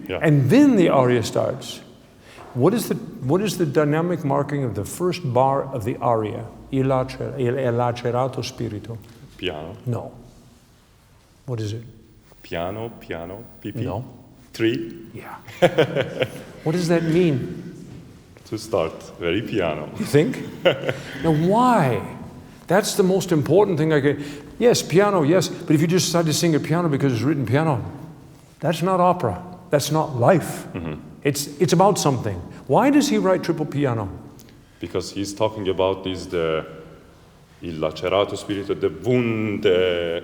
Yeah. And then the aria starts. What is the dynamic marking of the first bar of the aria? Il lacerato spirito. Piano. No. What is it? Piano, pipi. No. 3. Yeah. What does that mean? To start, very piano. You think? Now why? That's the most important thing I get. Yes, piano, yes, but if you just decide to sing a piano because it's written piano, that's not opera. That's not life. Mm-hmm. It's about something. Why does he write triple piano? Because he's talking about il lacerato spirito, the wound. The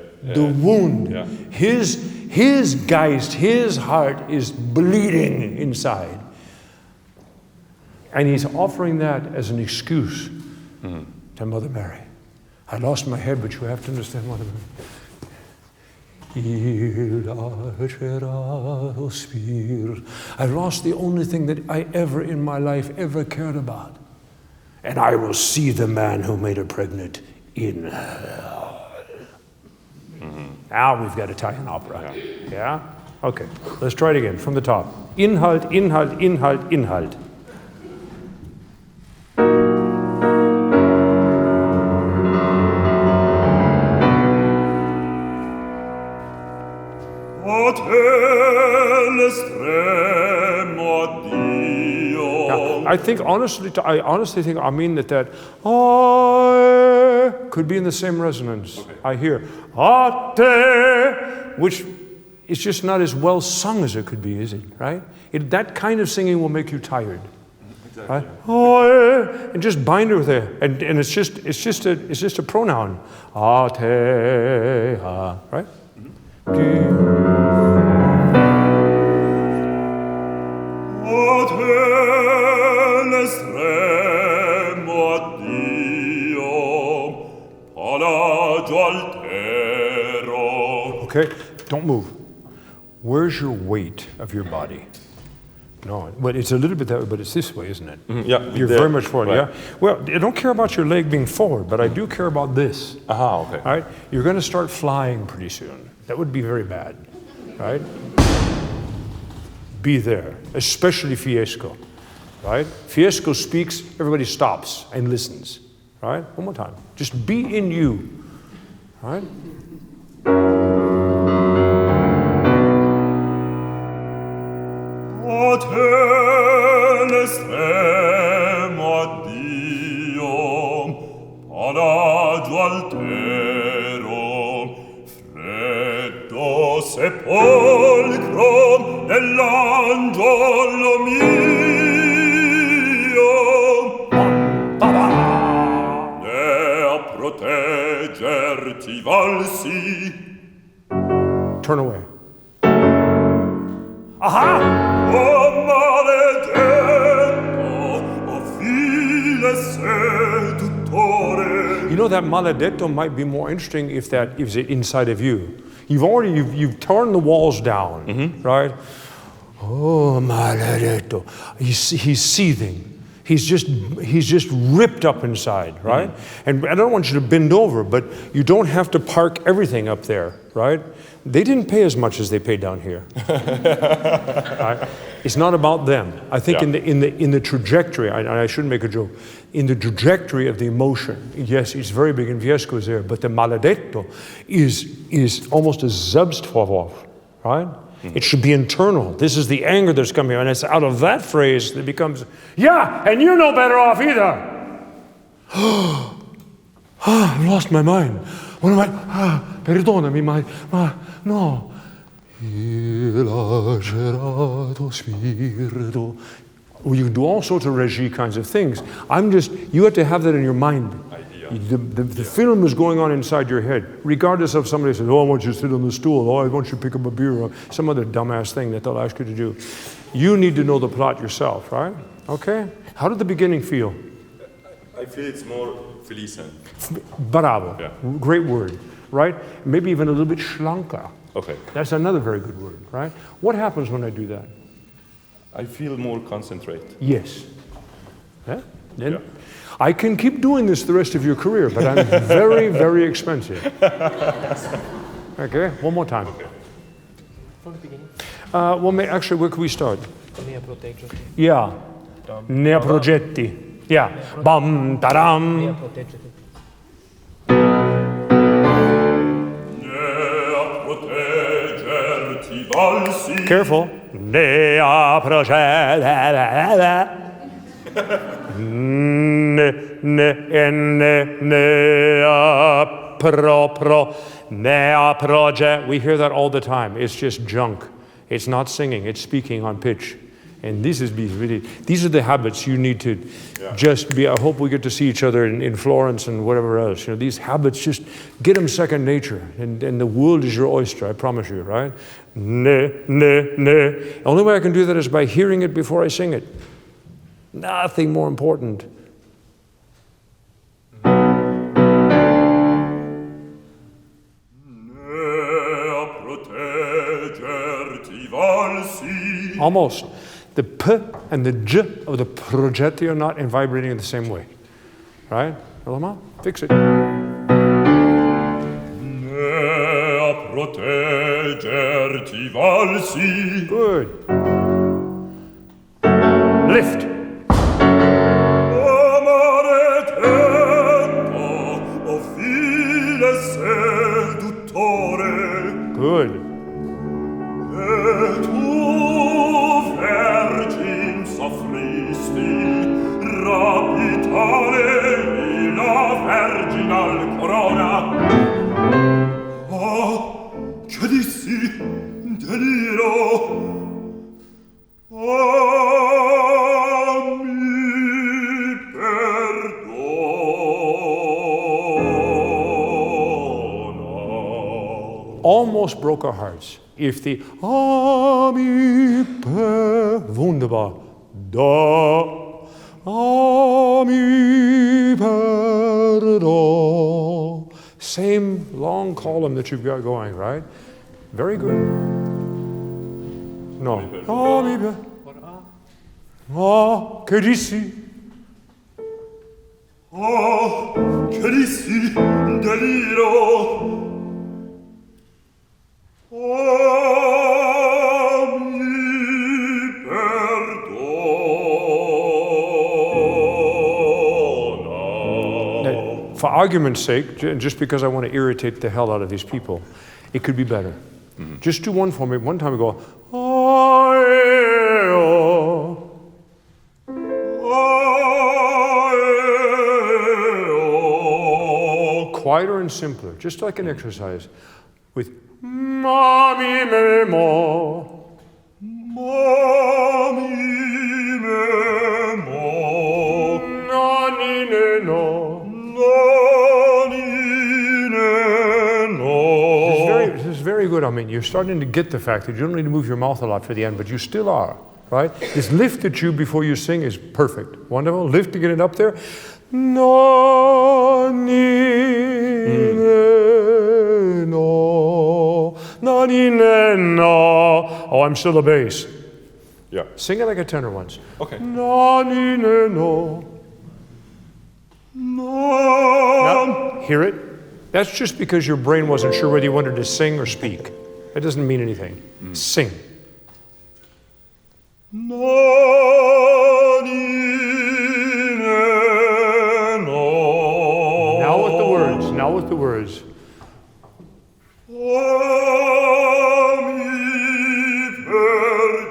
wound. Yeah. His Geist, his heart is bleeding inside. And he's offering that as an excuse to Mother Mary. I lost my head, but you have to understand Mother Mary. I lost the only thing that I ever in my life ever cared about. And I will see the man who made her pregnant in hell. Mm-hmm. Now we've got Italian opera. Yeah? Okay, let's try it again from the top. Inhalt, Inhalt, Inhalt, Inhalt. I honestly think, Amin, that could be in the same resonance. Okay. I hear which is just not as well sung as it could be, is it? Right? That kind of singing will make you tired. Exactly. Right? And just bind her there, and it's just a pronoun. Right? Mm-hmm. Okay? Don't move. Where's your weight of your body? No, but it's a little bit that way, but it's this way, isn't it? Yeah. You're very much forward, right. Yeah? Well, I don't care about your leg being forward, but I do care about this. Aha, okay. All right? You're going to start flying pretty soon. That would be very bad, right? Be there, especially Fiesco, right? Fiesco speaks, everybody stops and listens, right? One more time. Just be in you, right? Sepolcro dell'angelo mio, ne a proteggerti valsi. Turn away. Aha! O maledetto, o file seduttore. You know, that maledetto might be more interesting if that is inside of you. You've torn the walls down, right? Oh, maledetto. He's seething. He's just ripped up inside, right? And I don't want you to bend over, but you don't have to park everything up there, right? They didn't pay as much as they pay down here. Right? It's not about them. I think in the trajectory, I shouldn't make a joke, in the trajectory of the emotion, yes, it's very big and Fiesco is there, but the maledetto is almost a Selbstvorwurf, right? It should be internal. This is the anger that's coming, and it's out of that phrase that becomes, yeah, and you're no better off either. I've lost my mind. What am I? Perdonami, no. Well, you can do all sorts of regie kinds of things. You have to have that in your mind. The film is going on inside your head, regardless of somebody says, oh, I want you to sit on the stool, oh, I want you to pick up a beer, or some other dumbass thing that they'll ask you to do. You need to know the plot yourself, right? Okay? How did the beginning feel? I feel it's more felice. Bravo. Yeah. Great word, right? Maybe even a little bit schlanker. Okay. That's another very good word, right? What happens when I do that? I feel more concentrate. Yes. Yeah? Then I can keep doing this the rest of your career, but I'm very, very expensive. Okay, one more time. Okay. From the beginning. Actually, where can we start? Ne proteggerti. Yeah. Ne progetti. Yeah. Bam, taram. Ne proteggerti. Careful. Ne progetti. We hear that all the time. It's just junk. It's not singing, it's speaking on pitch. And these are the habits you need to just be. I hope we get to see each other in Florence and whatever else. You know, these habits, just get them second nature. And the world is your oyster, I promise you, right? Ne. The only way I can do that is by hearing it before I sing it. Nothing more important. Almost. The P and the J of the progetti are not vibrating in the same way. Right? Elama, fix it. Good. Lift. Good. Almost broke our hearts. If the wunderbar, da, same long column that you've got going, right? Very good. No. Oh, mi per. Oh, che dissi? Oh, che dissi, deliro. Oh, mi perdona. For argument's sake, just because I want to irritate the hell out of these people, it could be better. Just do one for me. One time we go, quieter and simpler, just like an exercise, with ma mi me mo, Ma mi me mo, na ni ne no. na ni ne no. This is very good. I mean, you're starting to get the fact that you don't need to move your mouth a lot for the end, but you still are, right? This lift at you before you sing is perfect. Wonderful. Lift to get it up there. No, ni, ne, no. No, ni, ne, no. Oh, I'm still a bass. Yeah. Sing it like a tenor once. Okay. No, ni, ne, no. Now, hear it? That's just because your brain wasn't sure whether you wanted to sing or speak. That doesn't mean anything. Sing. No, ni, ne, no. Now with the words. Now with the words. Oh, mi perdona.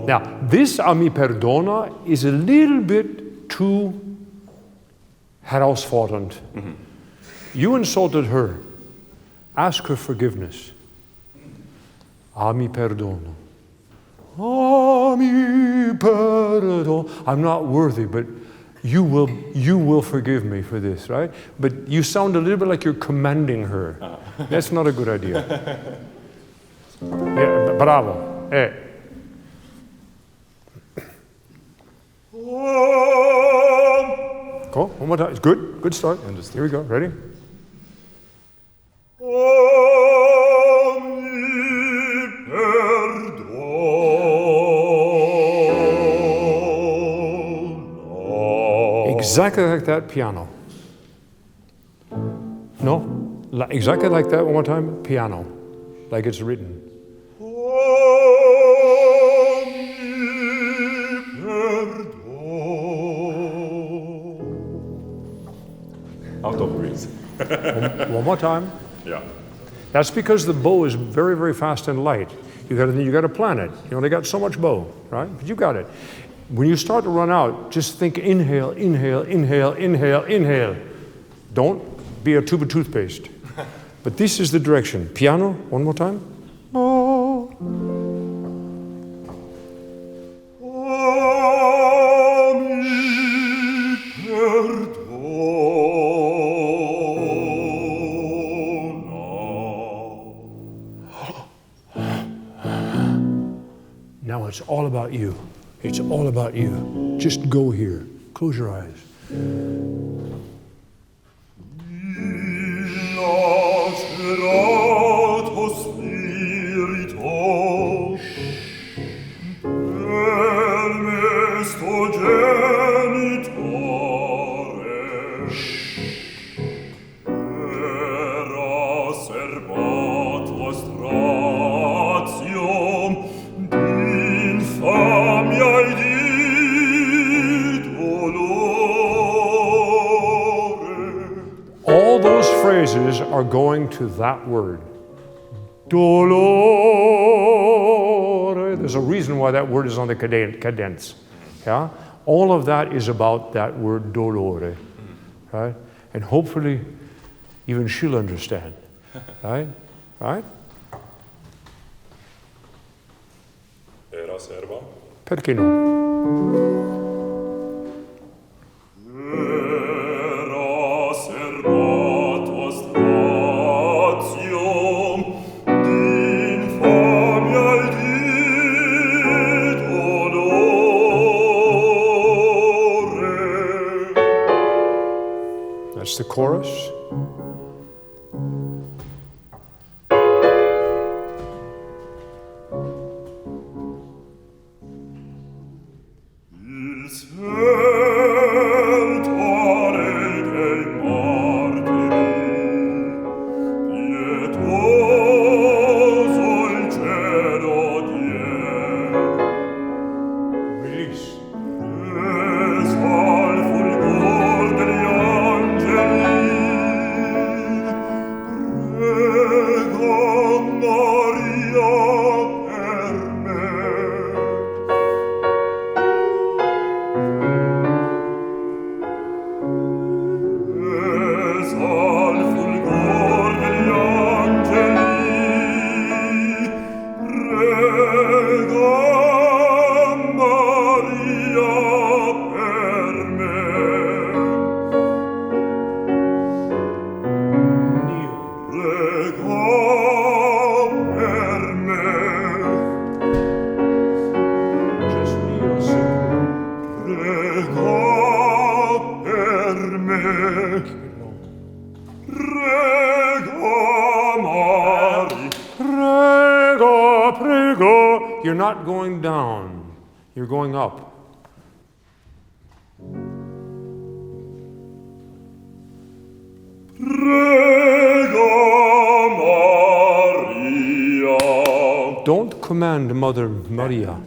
Now, this a mi perdona is a little bit too herausfordernd. You insulted her. Ask her forgiveness. A mi perdona. A mi perdona. I'm not worthy, but you will forgive me for this, right? But you sound a little bit like you're commanding her. That's not a good idea. Yeah, bravo. Go, one more time. It's good. Good start. Here we go. Ready? Oh, mi perdona. Exactly like that, piano. No? Exactly like that, one more time, piano. Like it's written. Oh, mi perdona. Out of breath. One more time. Yeah. That's because the bow is very, very fast and light. You got to plan it. You only got so much bow, right? But you got it. When you start to run out, just think inhale, inhale, inhale, inhale, inhale. Don't be a tube of toothpaste. But this is the direction. Piano, one more time. Oh. Oh, mi perdona. Now it's all about you. It's all about you. Just go here. Close your eyes. Lacerato spirito, per me sto genitore, era servato stratium, d'infamia e di All those phrases are going to that word. Dolore. There's a reason why that word is on the cadence. Yeah? All of that is about that word dolore. Right? And hopefully even she'll understand. Right? Right? Era serva? Perché no? Era servato stratium, d'infamia e di dolore. That's the chorus. You're not going down, you're going up. Don't command Mother Maria.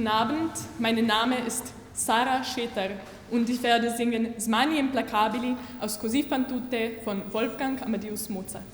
Guten Abend, mein Name ist Sara Šetar und ich werde singen Smani Implacabili aus Così fan tutte von Wolfgang Amadeus Mozart.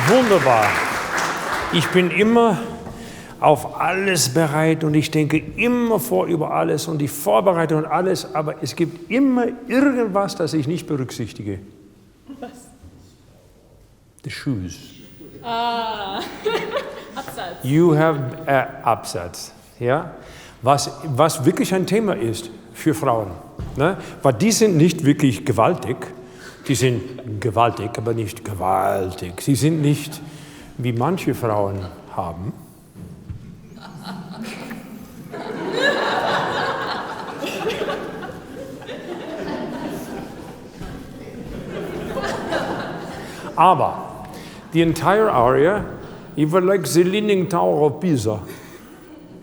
Wunderbar. Ich bin immer auf alles bereit und ich denke immer vor über alles und ich vorbereite und alles, aber es gibt immer irgendwas, das ich nicht berücksichtige. Was? The shoes. Ah, Absatz. You have Absatz. Ja? Was wirklich ein Thema ist für Frauen. Ne? Weil die sind nicht wirklich gewaltig. Die sind gewaltig, aber nicht gewaltig. Sie sind nicht, wie manche Frauen haben. Aber the entire aria, you were like the Leaning Tower of Pisa.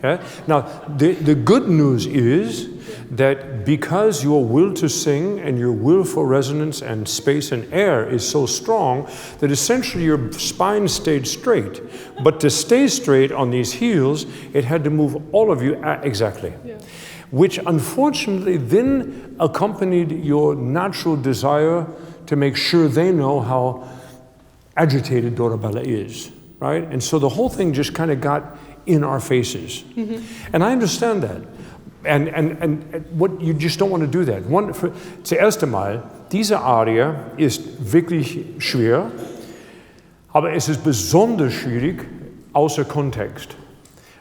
Yeah? Now, the good news is that because your will to sing and your will for resonance and space and air is so strong that essentially your spine stayed straight. But to stay straight on these heels, it had to move all of you exactly. Yeah. Which unfortunately then accompanied your natural desire to make sure they know how agitated Dorabella is, right? And so the whole thing just kind of got in our faces. Mm-hmm. And I understand that. And what you just don't want to do that. Zuerst einmal, diese Arie ist wirklich schwer, aber es ist besonders schwierig außer Kontext.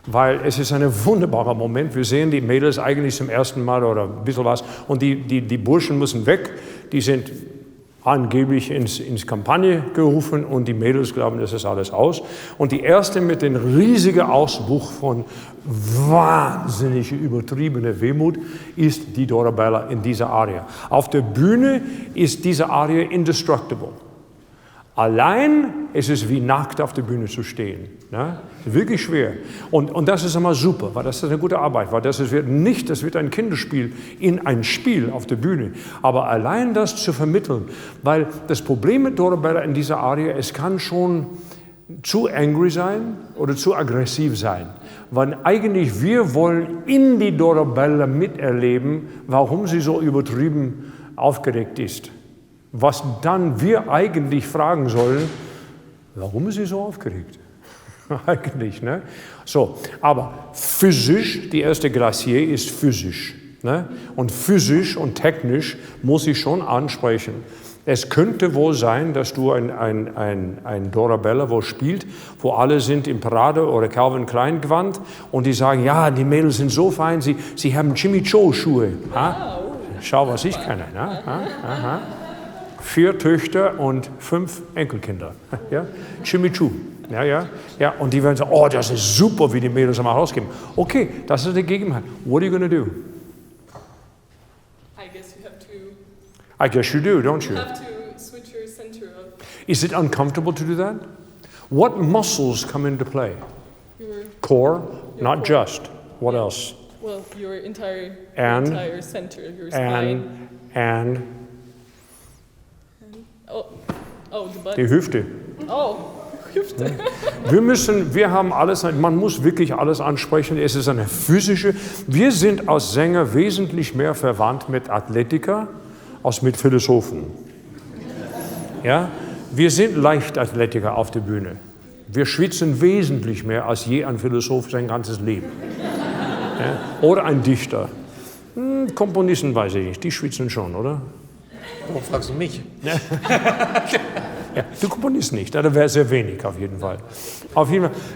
Weil es ist ein wunderbarer Moment. Wir sehen die Mädels eigentlich zum ersten Mal oder ein bisschen was und die Burschen müssen weg. Die sind angeblich ins Kampagne gerufen und die Mädels glauben, das ist alles aus. Und die erste mit dem riesigen Ausbruch von wahnsinnig übertriebener Wehmut ist die Dorabella in dieser Arie. Auf der Bühne ist diese Arie indestructible. Allein ist es wie nackt auf der Bühne zu stehen. Ne? Wirklich schwer. Und das ist immer super, weil das ist eine gute Arbeit, weil das wird ein Kinderspiel in ein Spiel auf der Bühne. Aber allein das zu vermitteln, weil das Problem mit Dorabella in dieser Arie, es kann schon zu angry sein oder zu aggressiv sein. Weil eigentlich wir wollen in die Dorabella miterleben, warum sie so übertrieben aufgeregt ist. Was dann wir eigentlich fragen sollen, warum ist sie so aufgeregt? Eigentlich, ne? So, aber physisch, die erste Glacier ist physisch. Ne? Und physisch und technisch muss ich schon ansprechen. Es könnte wohl sein, dass du ein Dorabella wo spielt, wo alle sind im Parade- oder Calvin Klein Gewand und die sagen, ja, die Mädels sind so fein, sie haben Jimmy Choo Schuhe. Ha? Schau, was ich kann. Ne? Aha. 4 Töchter und 5 Enkelkinder. Ja? Jimmy Choo. Ja. Und die werden sagen, oh, das ist super, wie die Mädels einmal rausgeben. Okay, das ist die Gegebenheit. What are you going to do? I guess you have to. I guess you do, don't you? You have to switch your center of Is it uncomfortable to do that? What muscles come into play? your Core, Your not core. just. What else? well, your entire center, your And spine. Oh, the butt. Die Hüfte. Oh, Hüfte. Wir haben alles, man muss wirklich alles ansprechen. Es ist eine physische. Wir sind als Sänger wesentlich mehr verwandt mit Athletiker als mit Philosophen. Ja? Wir sind Leichtathletiker auf der Bühne. Wir schwitzen wesentlich mehr als je ein Philosoph sein ganzes Leben. Ja? Oder ein Dichter. Komponisten weiß ich nicht, die schwitzen schon, oder? Warum fragst du mich? Ja, du komponierst nicht, da wäre sehr wenig auf jeden Fall.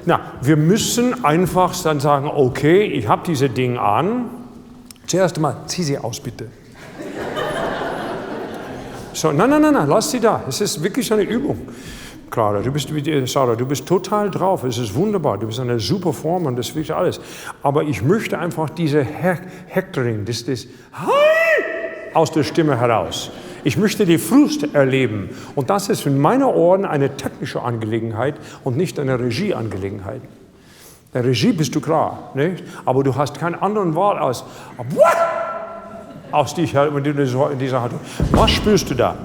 Na, wir müssen einfach dann sagen, okay, ich habe diese Dinge an. Zuerst mal, zieh sie aus, bitte. So, nein, lass sie da. Es ist wirklich eine Übung. Clara, Sarah, du bist total drauf. Es ist wunderbar. Du bist eine super Form und das wirklich alles. Aber ich möchte einfach diese Hectoring, das aus der Stimme heraus. Ich möchte die Frust erleben. Und das ist in meinen Ohren eine technische Angelegenheit und nicht eine Regieangelegenheit. Der Regie bist du klar, nicht? Aber du hast keinen anderen Wahl aus dich in dieser Haltung. Was spürst du da?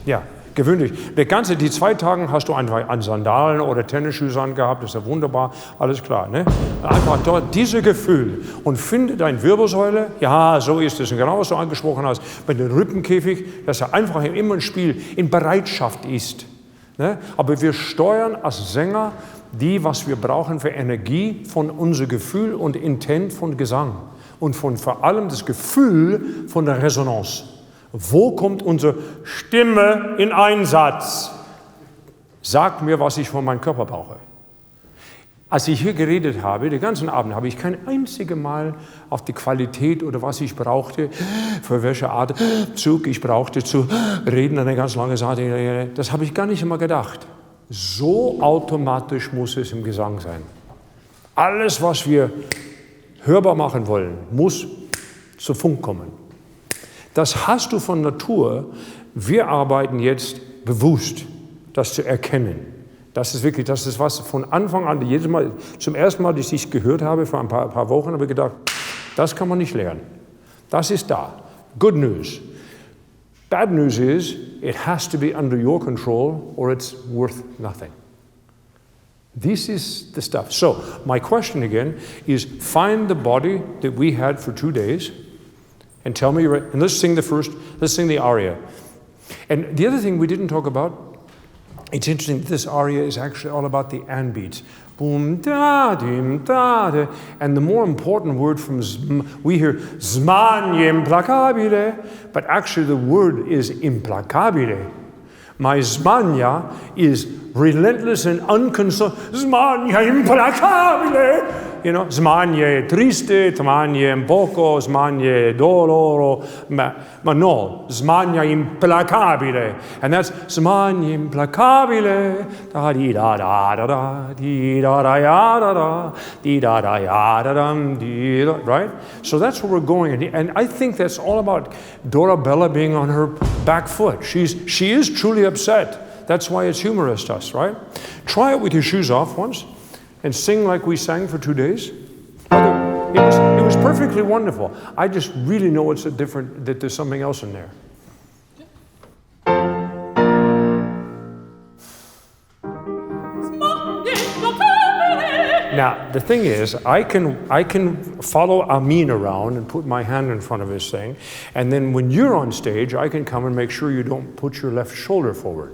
Ja, gewöhn dich. Die 2 Tage hast du einfach an Sandalen oder Tennisschuhe angehabt, das ist ja wunderbar, alles klar. Ne? Einfach dort dieses Gefühl und finde deine Wirbelsäule, ja, so ist es. Und genau was du angesprochen hast, mit dem Rippenkäfig, dass er einfach immer ein Spiel in Bereitschaft ist. Ne? Aber wir steuern als Sänger was wir brauchen für Energie von unserem Gefühl und Intent von Gesang und von vor allem das Gefühl von der Resonanz. Wo kommt unsere Stimme in Einsatz? Sag mir, was ich von meinem Körper brauche. Als ich hier geredet habe, den ganzen Abend, habe ich kein einziges Mal auf die Qualität oder was ich brauchte, für welche Art Zug ich brauchte zu reden, eine ganz lange Sache. Das habe ich gar nicht immer gedacht. So automatisch muss es im Gesang sein. Alles, was wir hörbar machen wollen, muss zu Funk kommen. Das hast du von Natur. Wir arbeiten jetzt bewusst, das zu erkennen. Das ist was von Anfang an, jedes Mal, zum ersten Mal, als ich es gehört habe, vor ein paar Wochen, habe ich gedacht, das kann man nicht lernen. Das ist da. Good news. Bad news is, it has to be under your control or it's worth nothing. This is the stuff. So, my question again is, find the body that we had for 2 days and tell me, and let's sing the aria. And the other thing we didn't talk about, it's interesting, this aria is actually all about the anbeats. Boom, da, dim, da, da. And the more important word we hear smanie implacabile, but actually the word is implacabile. My smania is relentless and unconcerned. Smania implacabile. You know, smanie triste, smanie poco, smanie doloro, ma no, smania implacabile. And that's smania implacabile, da di da da da da, di da da ya da da, di da da ya da dum, di da, right? So that's where we're going, and I think that's all about Dorabella being on her back foot. She is truly upset. That's why it's humorous to us, right? Try it with your shoes off once. And sing like we sang for 2 days. It was perfectly wonderful. I just really know it's that there's something else in there. Now, the thing is, I can follow Amin around and put my hand in front of his thing, and then when you're on stage, I can come and make sure you don't put your left shoulder forward,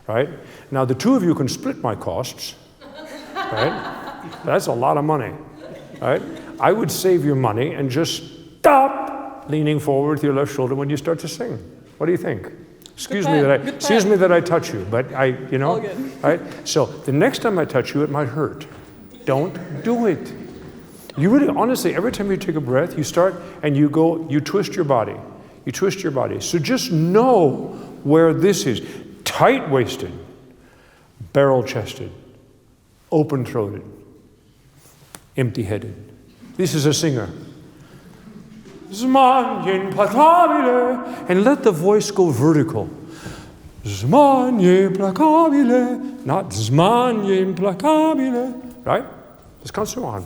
right? Now, the two of you can split my costs. Right? That's a lot of money, right? I would save your money and just stop leaning forward with your left shoulder when you start to sing. What do you think? Excuse me that I touch you, but All good. Right? So the next time I touch you, it might hurt. Don't do it. You really, honestly, every time you take a breath, you start and you twist your body. You twist your body. So just know where this is. Tight-waisted, barrel-chested, open-throated, empty-headed. This is a singer. And let the voice go vertical. Not right? Das kannst du machen.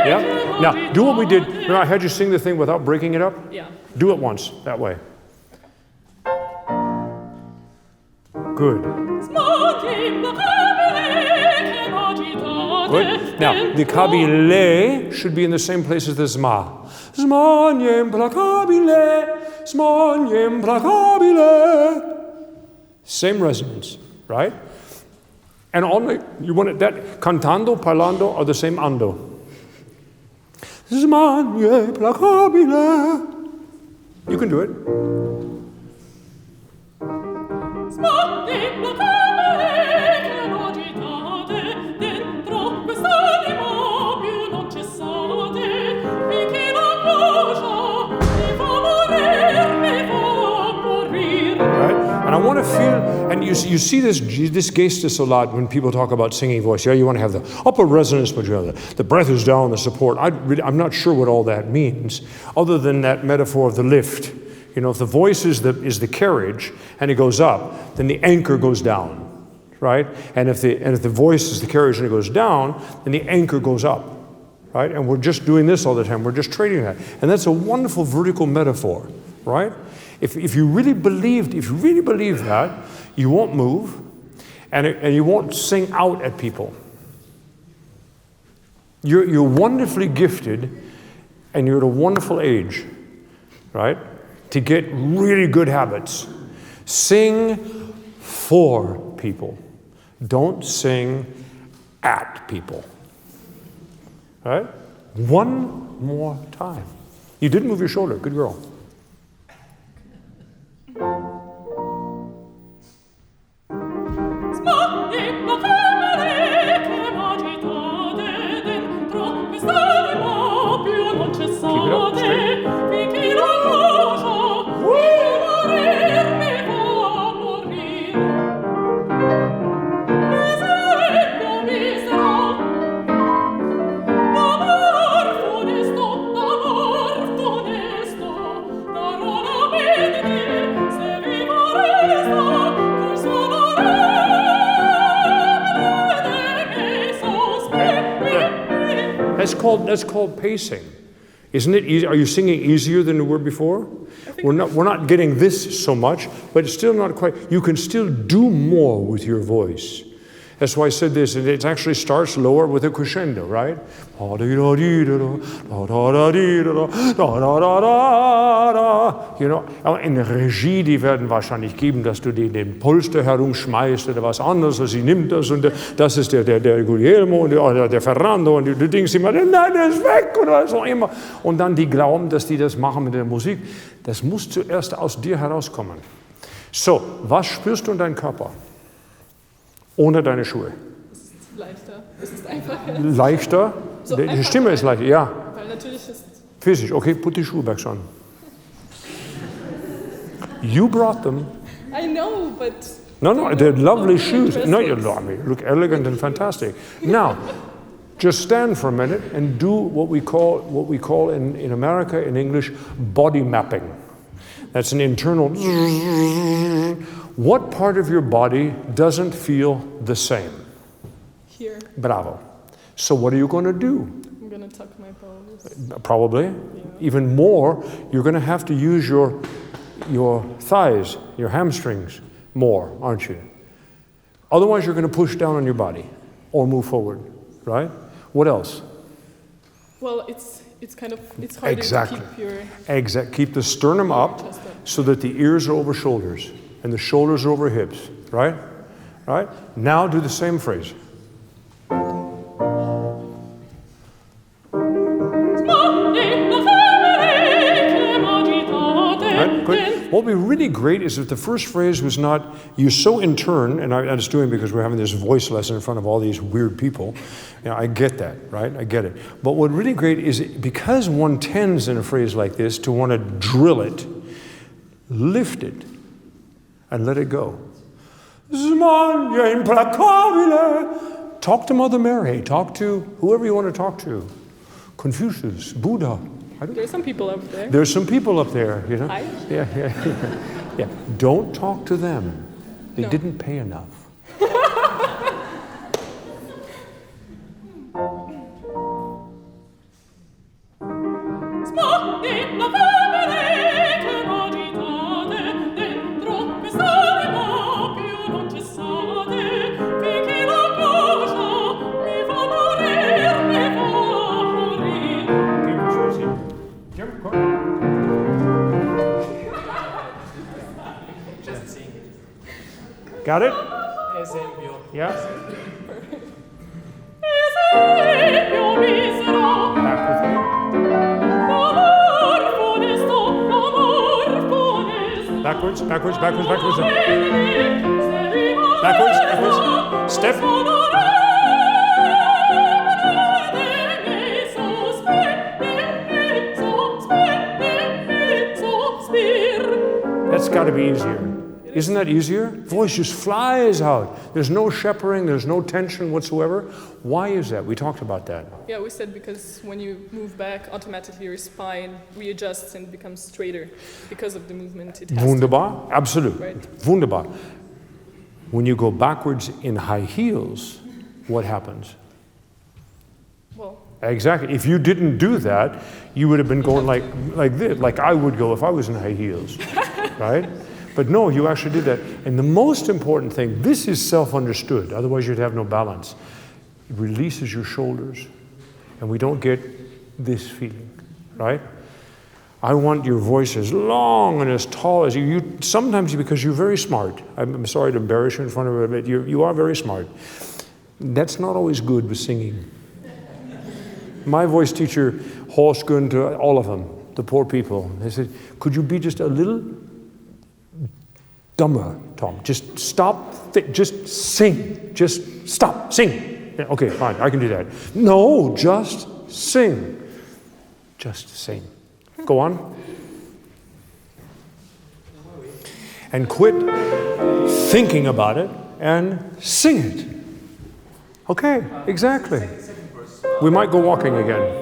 Yeah? Now, do what we did. Remember, I had you sing the thing without breaking it up? Yeah. Do it once, that way. Good. Good. Now, the kabile should be in the same place as the zma. Zmanie implacabile, zmanie implacabile. Same resonance, right? And only you want it that cantando, parlando are the same ando. Zmanie implacabile. You can do it. And I want to feel, and you see this gestus a lot when people talk about singing voice. Yeah, you want to have the upper resonance, but you have the breath is down, the support. I'm not sure what all that means, other than that metaphor of the lift. You know, if the voice is the carriage and it goes up, then the anchor goes down, right? And if the voice is the carriage and it goes down, then the anchor goes up. right? And we're just doing this all the time. We're just trading that. And that's a wonderful vertical metaphor, right? If you really believe that, you won't move, and you won't sing out at people. You're wonderfully gifted, and you're at a wonderful age, right? To get really good habits. Sing for people. Don't sing at people. Right? One more time. You didn't move your shoulder. Good girl. Keep it up straight. That's called pacing. Isn't it easy? Are you singing easier than you were before? We're not getting this so much, but it's still not quite. You can still do more with your voice. That's why I said this, and it actually starts lower with a crescendo, right? You know, in der Regie, die werden wahrscheinlich geben, dass du den Polster herumschmeißt oder was anderes, also sie nimmt das und das ist der Guglielmo und der Ferrando und du denkst immer, nein, der ist weg oder so immer. Und dann die glauben, dass die das machen mit der Musik. Das muss zuerst aus dir herauskommen. So, was spürst du in deinem Körper? Ohne deine Schuhe. Es ist leichter. Es ist einfacher. Leichter? So die einfacher. Stimme ist leichter, ja. Weil natürlich ist... Physisch, okay, put die Schuhe back on. You brought them. I know, but... No, they're lovely shoes. No, you look elegant and fantastic. Now, just stand for a minute and do what we call in America, in English, body mapping. That's an internal... What part of your body doesn't feel the same? Here. Bravo. So what are you going to do? I'm going to tuck my pelvis. Probably. Yeah. Even more, you're going to have to use your thighs, your hamstrings more, aren't you? Otherwise, you're going to push down on your body or move forward, right? What else? Well, it's harder exactly. to keep your... Exactly. Keep the sternum up so that the ears are over shoulders and the shoulders are over hips, right? Right? Now do the same phrase. Right? Good. What would be really great is if the first phrase was not, you're so in turn, and I'm just doing it because we're having this voice lesson in front of all these weird people. You know, I get that, right? I get it. But what really great is because one tends in a phrase like this to want to drill it, lift it, and let it go. Talk to Mother Mary. Talk to whoever you want to talk to. Confucius, Buddha. There's some people up there. There's some people up there, you know. Hi. Yeah. Don't talk to them. They didn't pay enough. Got it? Yeah. Back with me. Backwards. Backwards. Step. That's got to be easier. Isn't that easier? Voice just flies out. There's no shepherding, there's no tension whatsoever. Why is that? We talked about that. Yeah, we said because when you move back, automatically your spine readjusts and becomes straighter because of the movement it has. Wunderbar, absolut. Right. Wunderbar. When you go backwards in high heels, what happens? Well, Exactly. If you didn't do that, you would have been going like this, like I would go if I was in high heels, right? But no, you actually did that. And the most important thing, this is self-understood, otherwise you'd have no balance. It releases your shoulders, and we don't get this feeling, right? I want your voice as long and as tall as you. Sometimes because you're very smart. I'm sorry to embarrass you in front of everybody, but you are very smart. That's not always good with singing. My voice teacher, Horschgun, to all of them, the poor people, they said, could you be just a little dumber, Tom? Just stop, just sing. Just stop, sing. Yeah, okay, fine, I can do that. No, just sing. Just sing. Go on. And quit thinking about it and sing it. Okay, exactly. We might go walking again.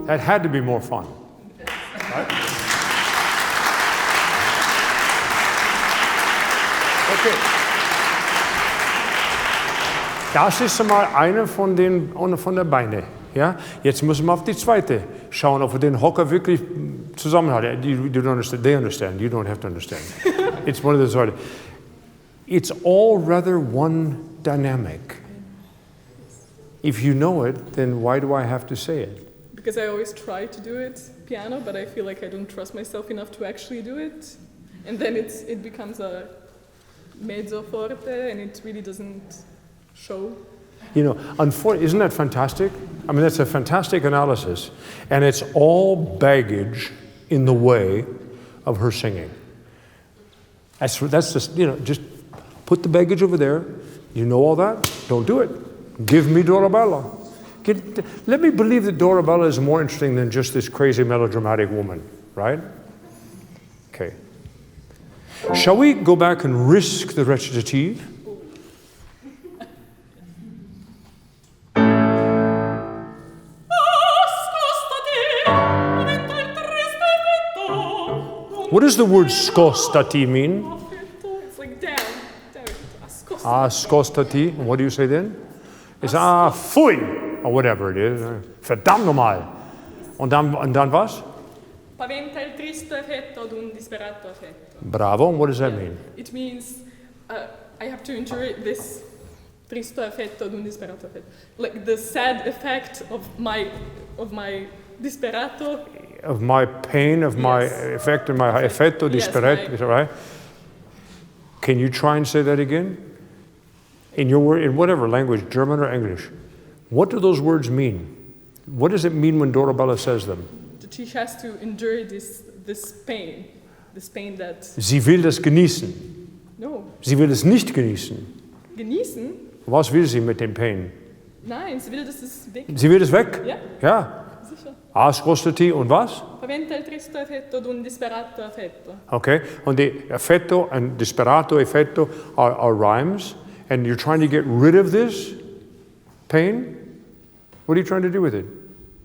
That had to be more fun. Right? Okay. Das ist mal eine von der Beine. Ja? Jetzt müssen wir auf die zweite schauen, ob wir den Hocker wirklich zusammenhalten. You don't understand. They understand. You don't have to understand. It's one of those sort of. It's all rather one dynamic. If you know it, then why do I have to say it? Because I always try to do it piano, but I feel like I don't trust myself enough to actually do it. And then it becomes a mezzo forte, and it really doesn't show. You know, isn't that fantastic? I mean, that's a fantastic analysis. And it's all baggage in the way of her singing. That's just, you know, just put the baggage over there. You know all that? Don't do it. Give me Dorabella. Let me believe that Dorabella is more interesting than just this crazy melodramatic woman, right? Okay. Shall we go back and risk the recitative? What does the word scostati mean? It's like down. Scostati. What do you say then? It's fui. Or whatever it is. Verdammt nochmal. Und dann was? Paventa il tristo effetto d'un disperato effetto. Bravo. And what does that mean? It means I have to endure this tristo effetto d'un disperato effetto. Like the sad effect of my disperato. Of my pain, of my effect, and my effetto disperato. Is that right? Can you try and say that again? In your word, in whatever language, German or English. What do those words mean? What does it mean when Dorabella says them? That she has to endure this pain that... Sie will das genießen. No. Sie will es nicht genießen. Genießen? Was will sie mit dem Pain? Nein, sie will, dass es weg ist. Sie will es weg? Ja. Ja. Sicher. Ascostati und was? Paventa il tristo effetto d'un disperato effetto. Okay, und the effetto and disperato effetto are rhymes, and you're trying to get rid of this pain? What are you trying to do with it?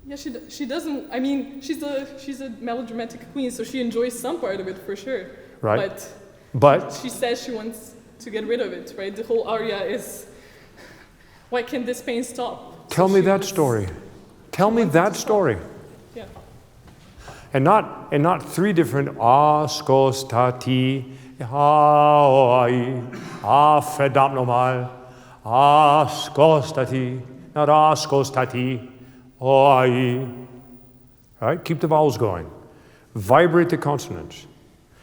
Yeah, she doesn't. I mean, she's a melodramatic queen, so she enjoys some part of it for sure. Right. But she says she wants to get rid of it. Right. The whole aria is, why can't this pain stop? Tell me that story. Tell me that story. Yeah. And not three different ascoltati, verdammt nochmal, ascoltati, not ascoltati, right? Keep the vowels going. Vibrate the consonants.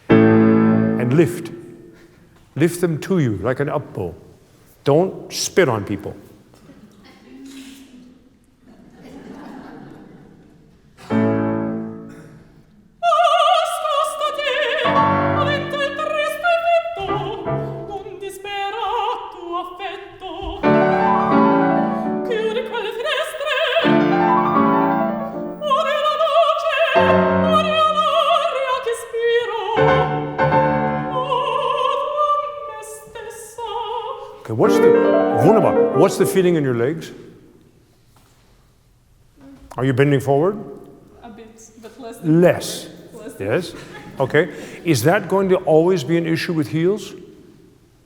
And lift. Lift them to you like an up bow. Don't spit on people. What's the feeling in your legs? Are you bending forward? A bit, but less. Less. Yes. Okay. Is that going to always be an issue with heels?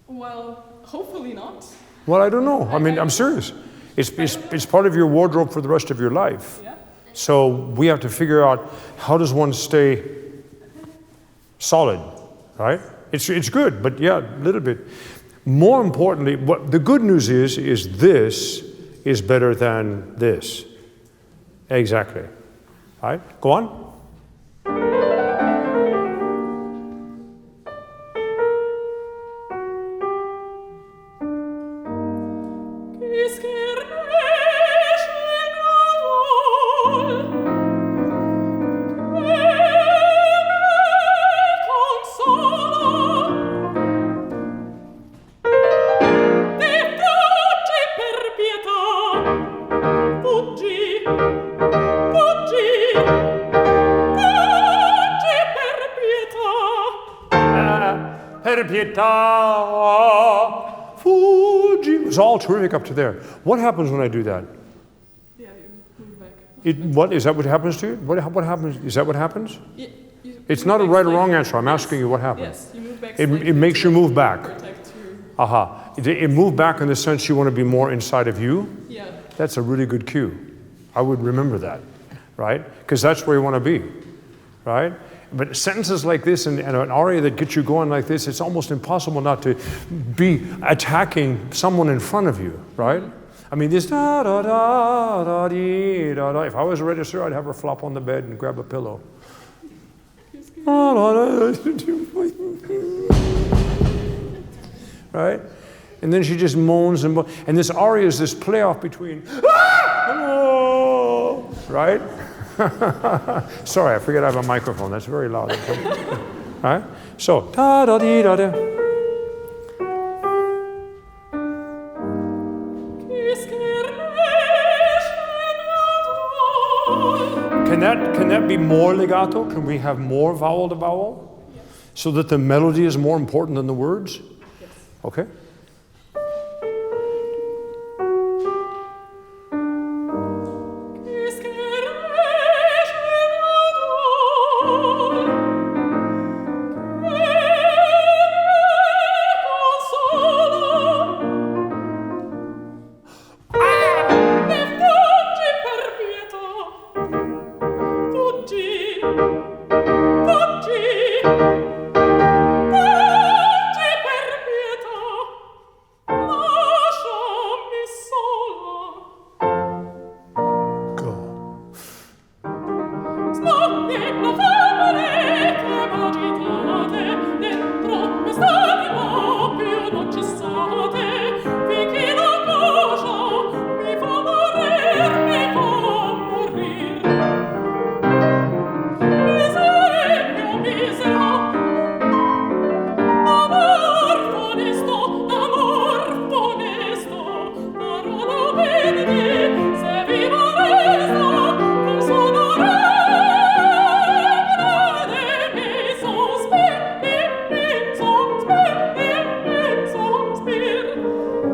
Well, hopefully not. Well, I don't know. I mean, I'm serious. It's part of your wardrobe for the rest of your life. Yeah. So we have to figure out how does one stay solid, right? It's good, but yeah, a little bit. More importantly, what the good news is this is better than this. Exactly. All right, go on. It's all terrific up to there. What happens when I do that? Yeah, you move back. What is that? What happens to you? What happens? Is that what happens? Yeah, it's not a right or wrong answer. I'm asking you what happens. Yes, you move back. It makes you move back. Protect you. Aha. It move back in the sense you want to be more inside of you. Yeah. That's a really good cue. I would remember that, right? Because that's where you want to be, right? But sentences like this and an aria that gets you going like this, it's almost impossible not to be attacking someone in front of you, right? I mean, this da da da da dee da da. If I was a regisseur, I'd have her flop on the bed and grab a pillow. Right? And then she just moans and moans. And this aria is this playoff between, right? Sorry, I forget I have a microphone. That's very loud. All right? So, da da dee da da. Can that be more legato? Can we have more vowel to vowel? Yes. So that the melody is more important than the words? Yes. Okay.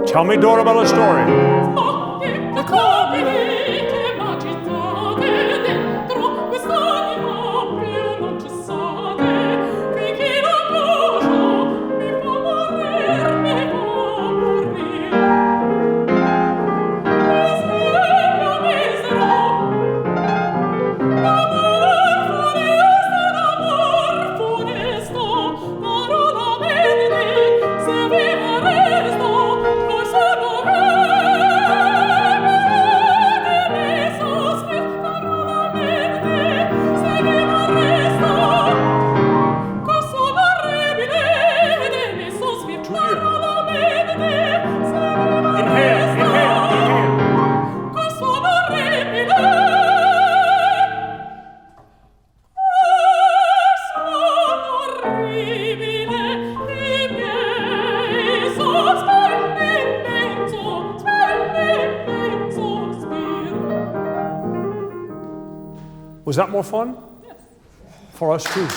Tell me, Dorabella, a story. Was that more fun? Yes. For us too.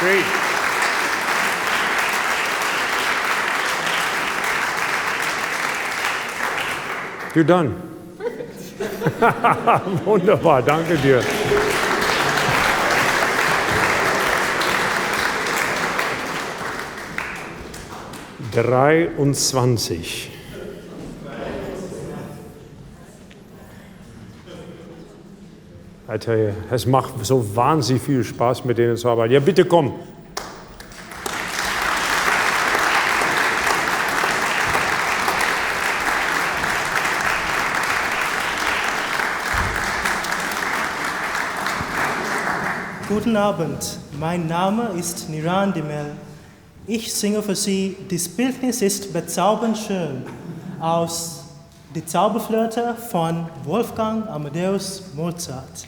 Great. You're done. Wunderbar, danke dir. Dreiundzwanzig. Alter, es macht so wahnsinnig viel Spaß, mit denen zu arbeiten. Ja, bitte komm. Guten Abend, mein Name ist Niran de Mel. Ich singe für Sie Das Bildnis ist bezaubernd schön aus Die Zauberflöte von Wolfgang Amadeus Mozart.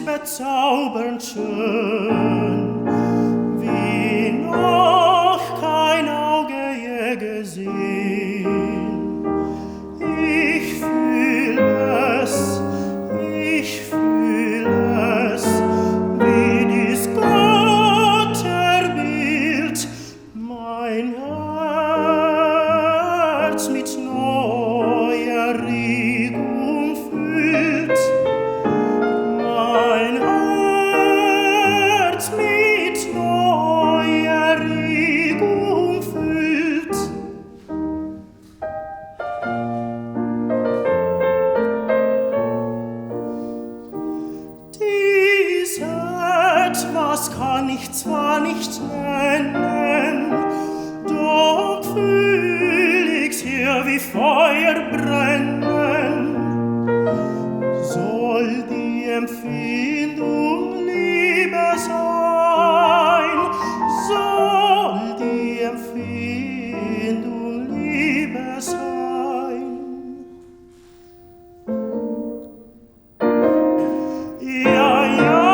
Bezaubernd schön, wie noch kein Auge je gesehen. Ich fühle es, wie dies Götterbild mein Herz mit neuer Regung füllt. Zwar nicht nennen, doch fühl ich's hier wie Feuer brennen. Soll die Empfindung Liebe sein, soll die Empfindung Liebe sein. Ja, ja.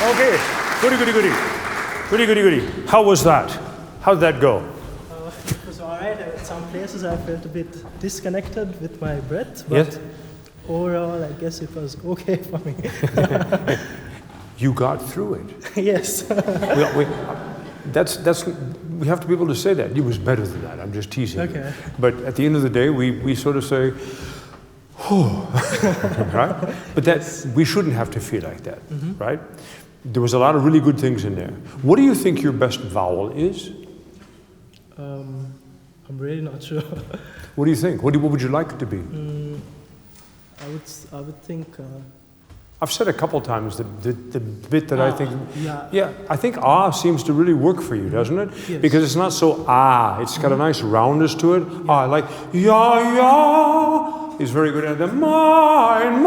Okay, goody. How was that? How did that go? It was all right. At some places I felt a bit disconnected with my breath, but overall I guess it was okay for me. You got through it. Yes. We have to be able to say that. It was better than that. I'm just teasing. Okay. But at the end of the day, we sort of say, right? But we shouldn't have to feel like that, right? There was a lot of really good things in there. What do you think your best vowel is? I'm really not sure. What do you think? What would you like it to be? I would think. I've said a couple times the bit that I think. Yeah. I think seems to really work for you, doesn't it? Yes. Because it's not so it's got a nice roundness to it. I like He's very good at the mine,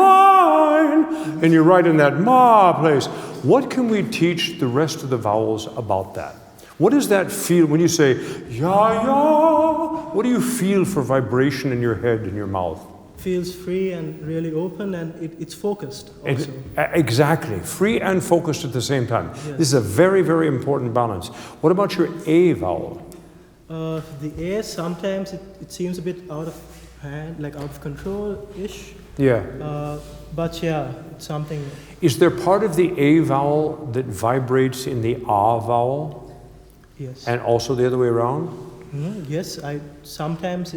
and you're right in that ma place. What can we teach the rest of the vowels about that? What does that feel when you say What do you feel for vibration in your head and your mouth? Feels free and really open, and it's focused also. Exactly, free and focused at the same time. Yes. This is a very, very important balance. What about your A vowel? The A, sometimes it seems a bit out of hand, like out of control-ish. Yeah. But yeah, it's something. Is there part of the A vowel that vibrates in the A vowel? Yes. And also the other way around? Yes, sometimes.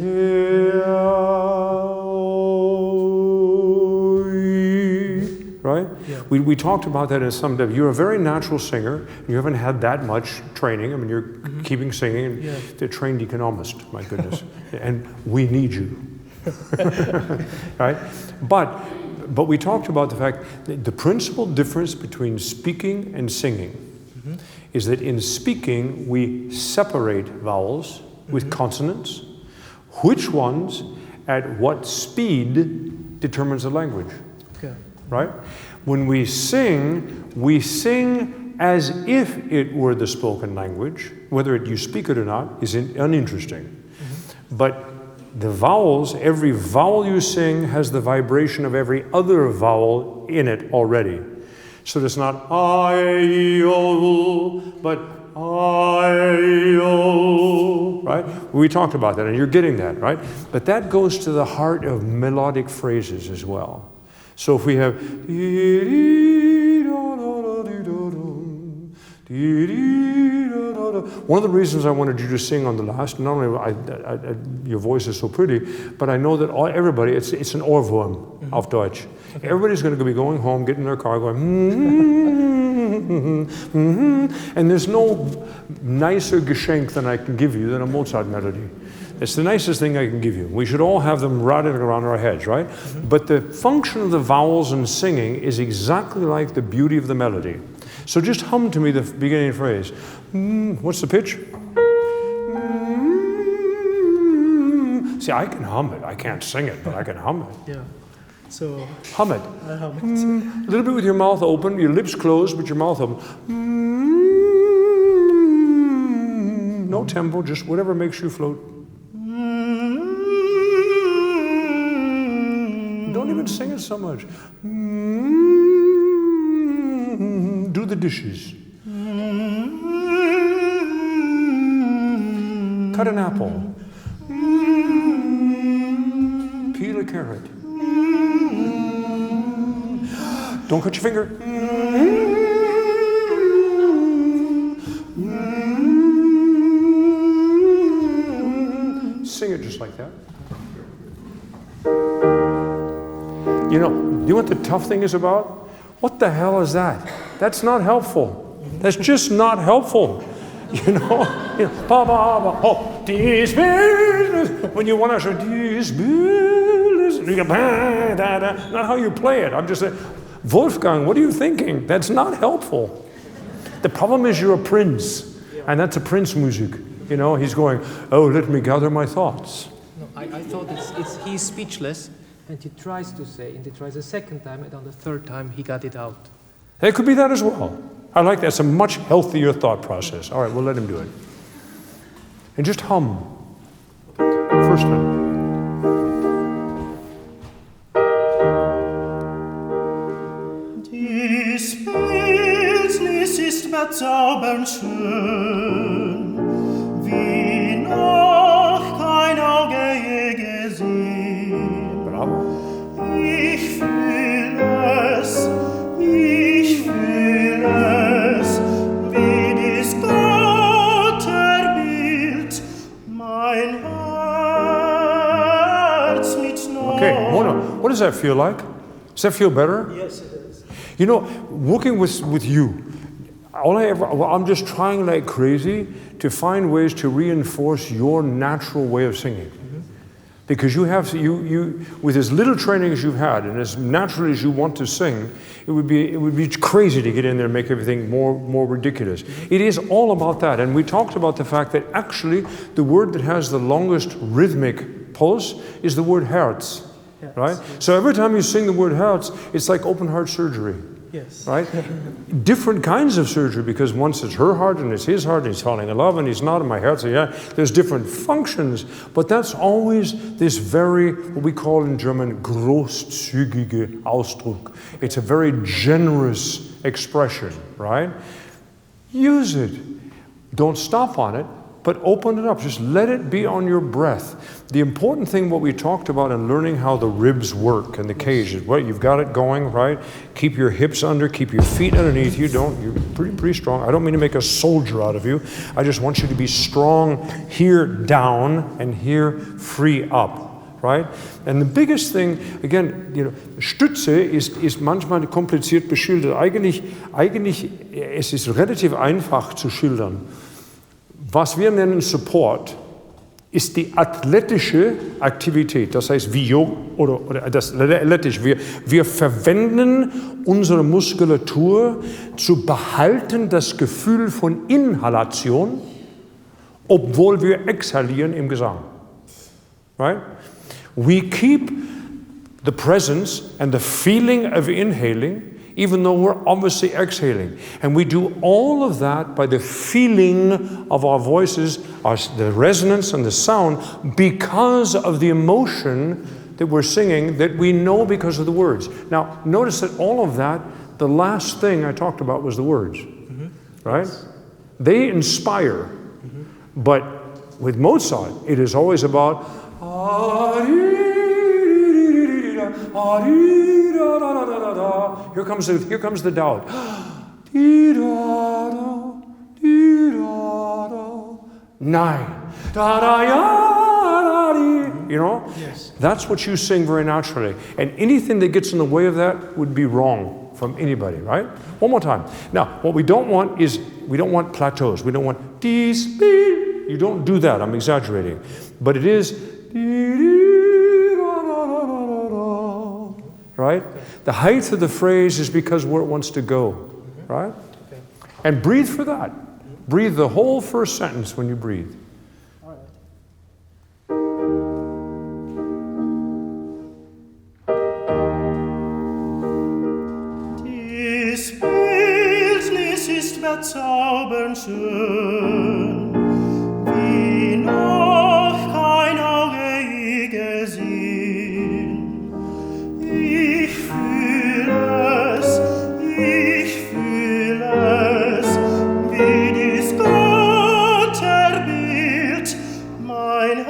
Right? Yeah. We talked about that in some depth. You're a very natural singer. You haven't had that much training. I mean, you're keeping singing. And the trained economist, my goodness. And we need you. Right? But we talked about the fact that the principal difference between speaking and singing is that in speaking, we separate vowels with consonants. Which ones, at what speed, determines the language. Okay. Right? When we sing as if it were the spoken language. Whether you speak it or not is uninteresting. But the vowels, every vowel you sing has the vibration of every other vowel in it already. So it's not I-O, but I-O, right? We talked about that, and you're getting that, right? But that goes to the heart of melodic phrases as well. So if we have one of the reasons I wanted you to sing on the last, not only your voice is so pretty, but I know that everybody, it's an Ohrwurm auf Deutsch. Okay. Everybody's going to be going home, getting in their car, going, and there's no nicer Geschenk than I can give you than a Mozart melody. It's the nicest thing I can give you. We should all have them riding around our heads, right? But the function of the vowels in singing is exactly like the beauty of the melody. So just hum to me the beginning phrase. What's the pitch? See, I can hum it. I can't sing it, but I can hum it. Yeah. So hum it. I'll hum it. A little bit with your mouth open, your lips closed, but your mouth open. No tempo, just whatever makes you float. Don't even sing it so much. Do the dishes. Cut an apple. Peel a carrot. Don't cut your finger. Sing it just like that. You know what the tough thing is about? What the hell is that? That's not helpful. That's just not helpful. You know, ba ba ba. Oh, this business. When you want to show this business, you go ba da da. Not how you play it. I'm just saying, Wolfgang, what are you thinking? That's not helpful. The problem is you're a prince, and that's a prince music. You know, he's going, oh, let me gather my thoughts. No, I thought he's speechless, and he tries to say, and he tries a second time, and on the third time he got it out. It could be that as well. I like that. It's a much healthier thought process. All right, we'll let him do it. And just hum. First one. Die Spitze bezaubernd schön, wie noch kein Auge je gesehen. Bravo. Ich fühle es, wie dies Gotterbild mein Herz mit Neu. Okay, Mona, what does that feel like? Does that feel better? Yes, it is. You know, working with you, I'm just trying like crazy to find ways to reinforce your natural way of singing. Because you have with as little training as you've had and as naturally as you want to sing, it would be crazy to get in there and make everything more ridiculous. It is all about that. And we talked about the fact that actually the word that has the longest rhythmic pulse is the word Herz. Right? So every time you sing the word Herz, it's like open heart surgery. Yes. Right? Different kinds of surgery, because once it's her heart and it's his heart, and he's falling in love and he's not in my heart. So yeah, there's different functions, but that's always this very, what we call in German, großzügige Ausdruck. It's a very generous expression, right? Use it. Don't stop on it, but open it up. Just let it be on your breath. The important thing, what we talked about in learning how the ribs work and the cage is, well, you've got it going, right? Keep your hips under, keep your feet underneath you. You're pretty strong. I don't mean to make a soldier out of you. I just want you to be strong here down and here free up, right? And the biggest thing, again, you know, Stütze ist manchmal kompliziert beschildert. Eigentlich, es ist relativ einfach zu schildern. Was wir nennen Support, ist die athletische Aktivität. Das heißt, wir verwenden unsere Muskulatur zu behalten das Gefühl von Inhalation, obwohl wir exhalieren im Gesang. Right? We keep the presence and the feeling of inhaling, even though we're obviously exhaling. And we do all of that by the feeling of our voices, the resonance and the sound, because of the emotion that we're singing that we know because of the words. Now, notice that all of that, the last thing I talked about was the words, right? Yes. They inspire, but with Mozart, it is always about here comes the doubt. Nine. You know? Yes. That's what you sing very naturally. And anything that gets in the way of that would be wrong from anybody, right? One more time. Now, what we don't want is, we don't want plateaus. We don't want you don't do that. I'm exaggerating. But it is right? The height of the phrase is because where it wants to go, right? Okay. And breathe for that. Breathe the whole first sentence when you breathe. All right. Dies Bildnis ist bezaubernd schön, wie noch kein Auge je gesehen. Ich fühle es, wie dies Gotterbild mein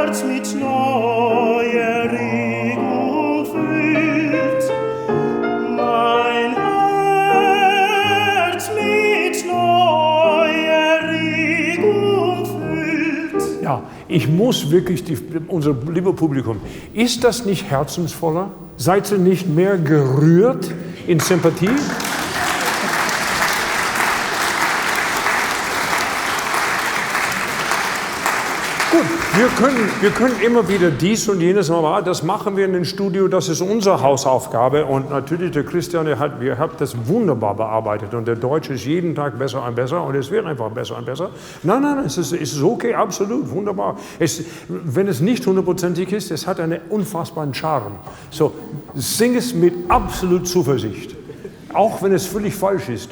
Herz mit neuer Regung füllt. Mein Herz mit neuer Regung füllt. Ja, ich muss wirklich, unser lieber Publikum, ist das nicht herzensvoller? Seid ihr nicht mehr gerührt in Sympathie? Gut, wir können immer wieder dies und jenes machen. Das machen wir in dem Studio, das ist unsere Hausaufgabe. Und natürlich der Christian, ihr habt das wunderbar bearbeitet. Und der Deutsche ist jeden Tag besser und besser. Und es wird einfach besser und besser. Nein, es ist okay, absolut, wunderbar. Wenn es nicht hundertprozentig ist, es hat einen unfassbaren Charme. So, sing es mit absolut Zuversicht. Auch wenn es völlig falsch ist.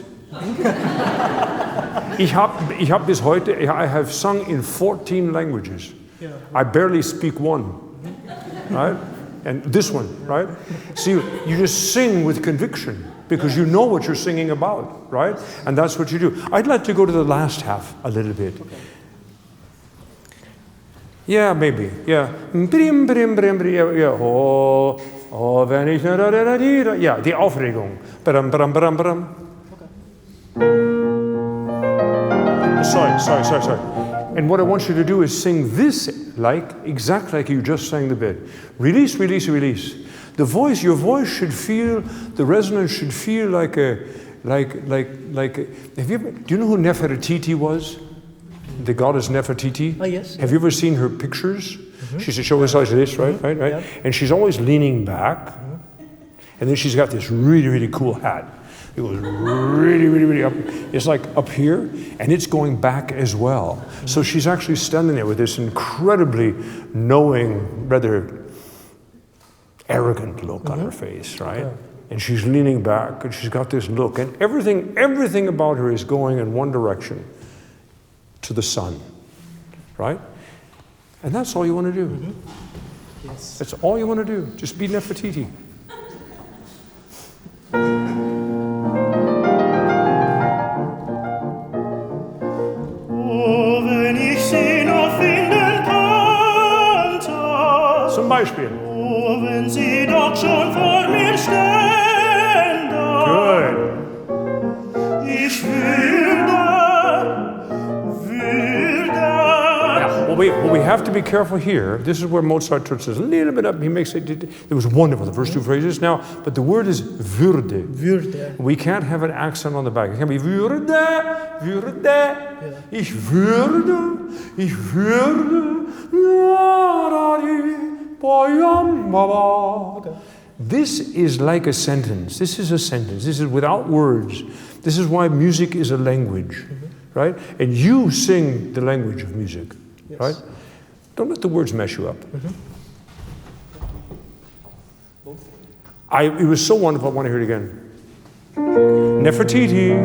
Ich hab bis heute, I have sung in 14 languages. Yeah. I barely speak one, right? And this one, right? So you just sing with conviction. because you know what you're singing about, right? And that's what you do. I'd like to go to the last half a little bit. Okay. Yeah, maybe. Yeah. Yeah. Oh, wenn ich yeah, die Aufregung. Sorry. And what I want you to do is sing this exactly like you just sang the bit. Release, release, release. The voice, your voice should feel, the resonance should feel like have you ever, do you know who Nefertiti was? The goddess Nefertiti? Oh, yes. Have you ever seen her pictures? Mm-hmm. She's always like this, right? Right. Yeah. And she's always leaning back. And then she's got this really, really cool hat. It goes really, really, really up. It's like up here, and it's going back as well. Mm-hmm. So she's actually standing there with this incredibly knowing, rather arrogant look on her face, right? Yeah. And she's leaning back, and she's got this look, and everything about her is going in one direction, to the sun, right? And that's all you want to do. Mm-hmm. Yes. That's all you want to do. Just be Nefertiti. Zum Beispiel. Oh, wenn sie doch schon vor mir stände. Good. Ich würde. Yeah, what we have to be careful here, this is where Mozart touches a little bit up. He makes it was wonderful, the first two phrases now, but the word is würde. Würde. We can't have an accent on the back. It can be würde. Yeah. Ich würde. Okay. This is like a sentence. This is a sentence. This is without words. This is why music is a language, right? And you sing the language of music, right? Don't let the words mess you up. It was so wonderful. I want to hear it again. Nefertiti.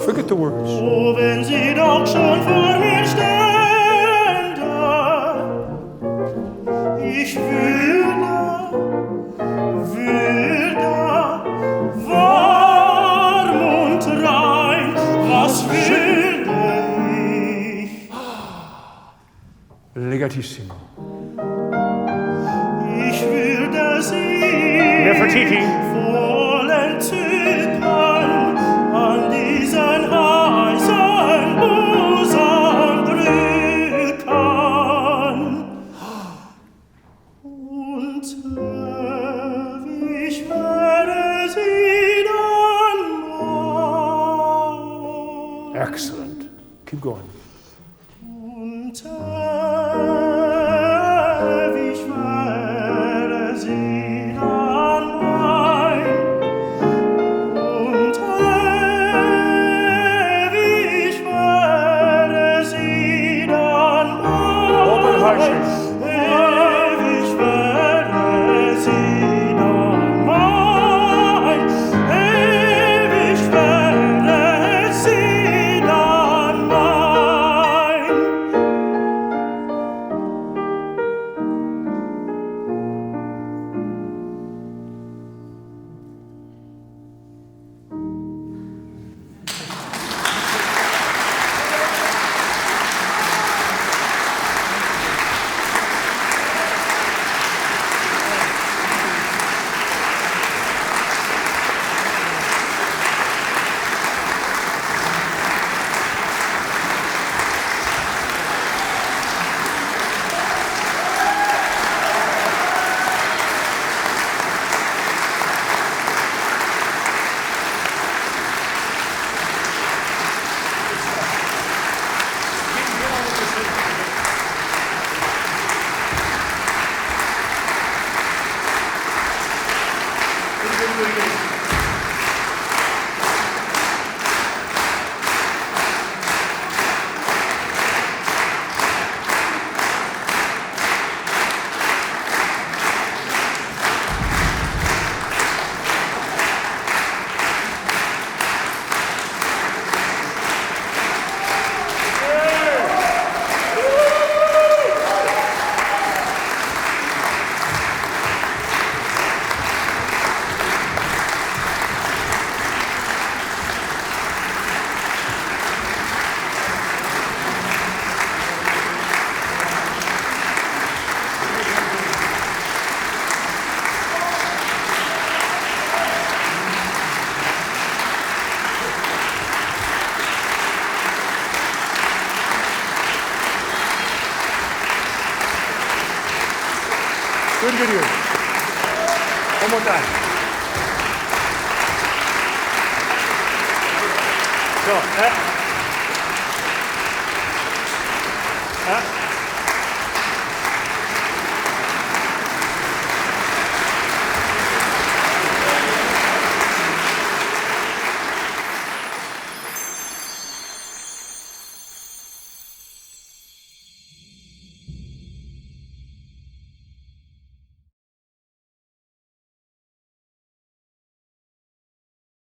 Forget the words. Oh, wenn sie doch schon vor mir stände, ich würde warm und rein, was würde ich? Legatissimo. Ich würde sie Nefertiti. voll entzücken an diesen heißen Busen drücken. Und ewig wäre sie dann mein. Excellent. Keep going. Und ewig wäre sie dann mein. Und ewig wäre sie dann mein. Open heart. Ewig wäre sie dann mein. Ewig wäre sie dann mein. Good video. One more time. So,